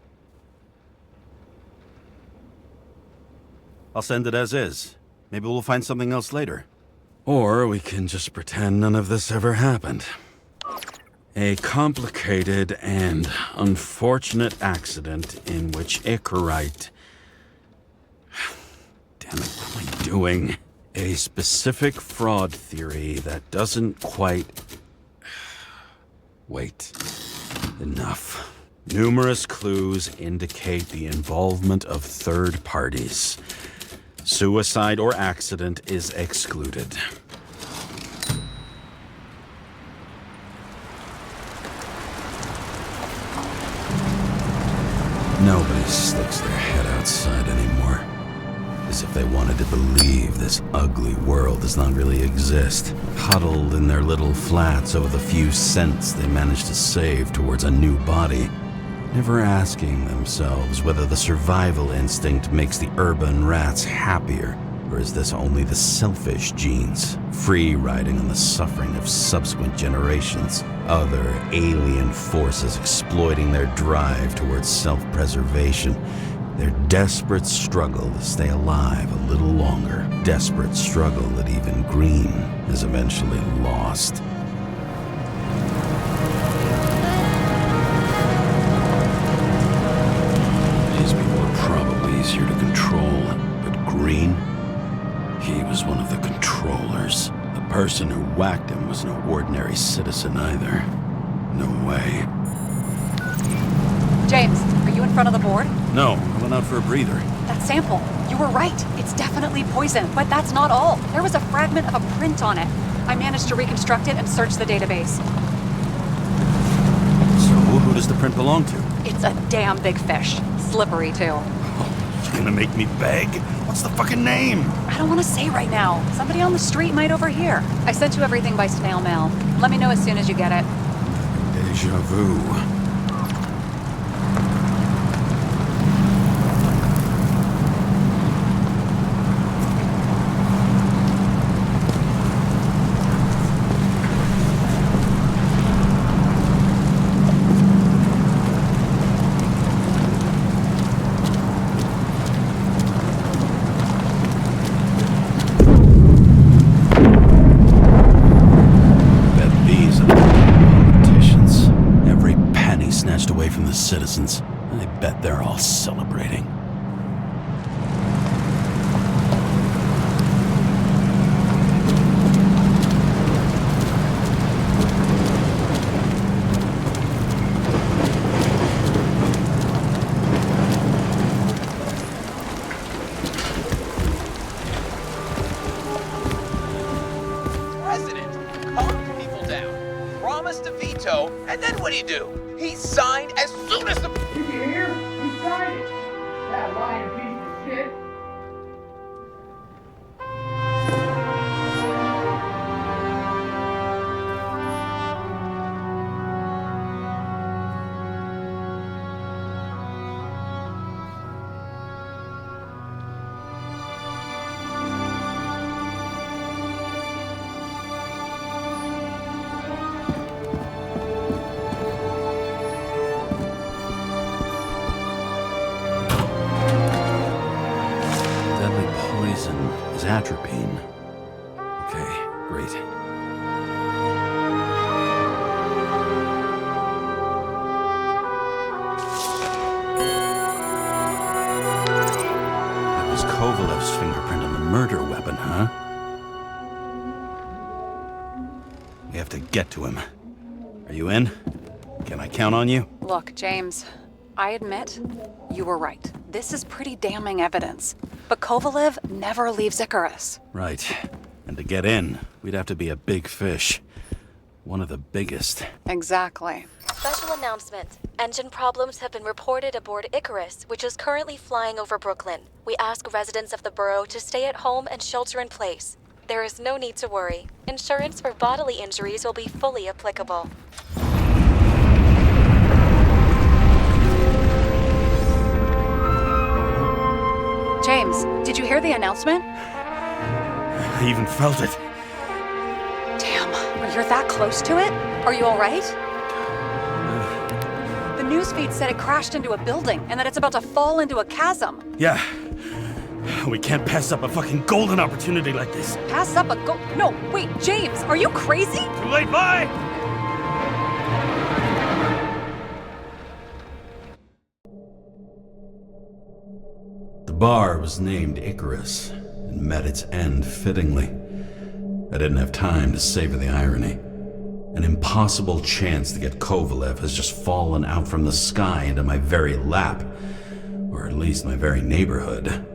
I'll send it as is. Maybe we'll find something else later. Or we can just pretend none of this ever happened. A complicated and unfortunate accident in which Icarite... Damn it, what am I doing? A specific fraud theory that doesn't quite... Wait. Enough. Numerous clues indicate the involvement of third parties. Suicide or accident is excluded. Nobody sticks their head outside anymore. As if they wanted to believe this ugly world does not really exist. Huddled in their little flats over the few cents they managed to save towards a new body. Never asking themselves whether the survival instinct makes the urban rats happier, or is this only the selfish genes, free riding on the suffering of subsequent generations, other alien forces exploiting their drive towards self-preservation, their desperate struggle to stay alive a little longer, desperate struggle that even Green has eventually lost. These people are probably easier to control, but Green, he was one of the controllers. The person who whacked him was no ordinary citizen either. No way. James, are you in front of the board? No, I went out for a breather. That sample. You were right. It's definitely poison, but that's not all. There was a fragment of a print on it. I managed to reconstruct it and search the database. So, who does the print belong to? It's a damn big fish. Slippery, too. Oh, you're gonna make me beg? What's the fucking name? I don't want to say right now. Somebody on the street might overhear. I sent you everything by snail mail. Let me know as soon as you get it. Deja vu. Bet these are the politicians. citizens. I bet they're all celebrating. And then what'd he do? He signed as soon as the... Did you hear? He signed it. That lying piece of shit. Is atropine. Okay, great. That was Kovalev's fingerprint on the murder weapon, huh? We have to get to him. Are you in? Can I count on you? Look, James, I admit you were right. This is pretty damning evidence. But Kovalev never leaves Icarus. Right. And to get in, we'd have to be a big fish. One of the biggest. Exactly. Special announcement. Engine problems have been reported aboard Icarus, which is currently flying over Brooklyn. We ask residents of the borough to stay at home and shelter in place. There is no need to worry. Insurance for bodily injuries will be fully applicable. James, did you hear the announcement? I even felt it. Damn, you're that close to it? Are you all right? The newsfeed said it crashed into a building and that it's about to fall into a chasm. Yeah. We can't pass up a fucking golden opportunity like this. Pass up a No, wait, James, are you crazy? Too late, bye! The bar was named Icarus and met its end fittingly. I didn't have time to savor the irony. An impossible chance to get Kovalev has just fallen out from the sky into my very lap, or at least my very neighborhood.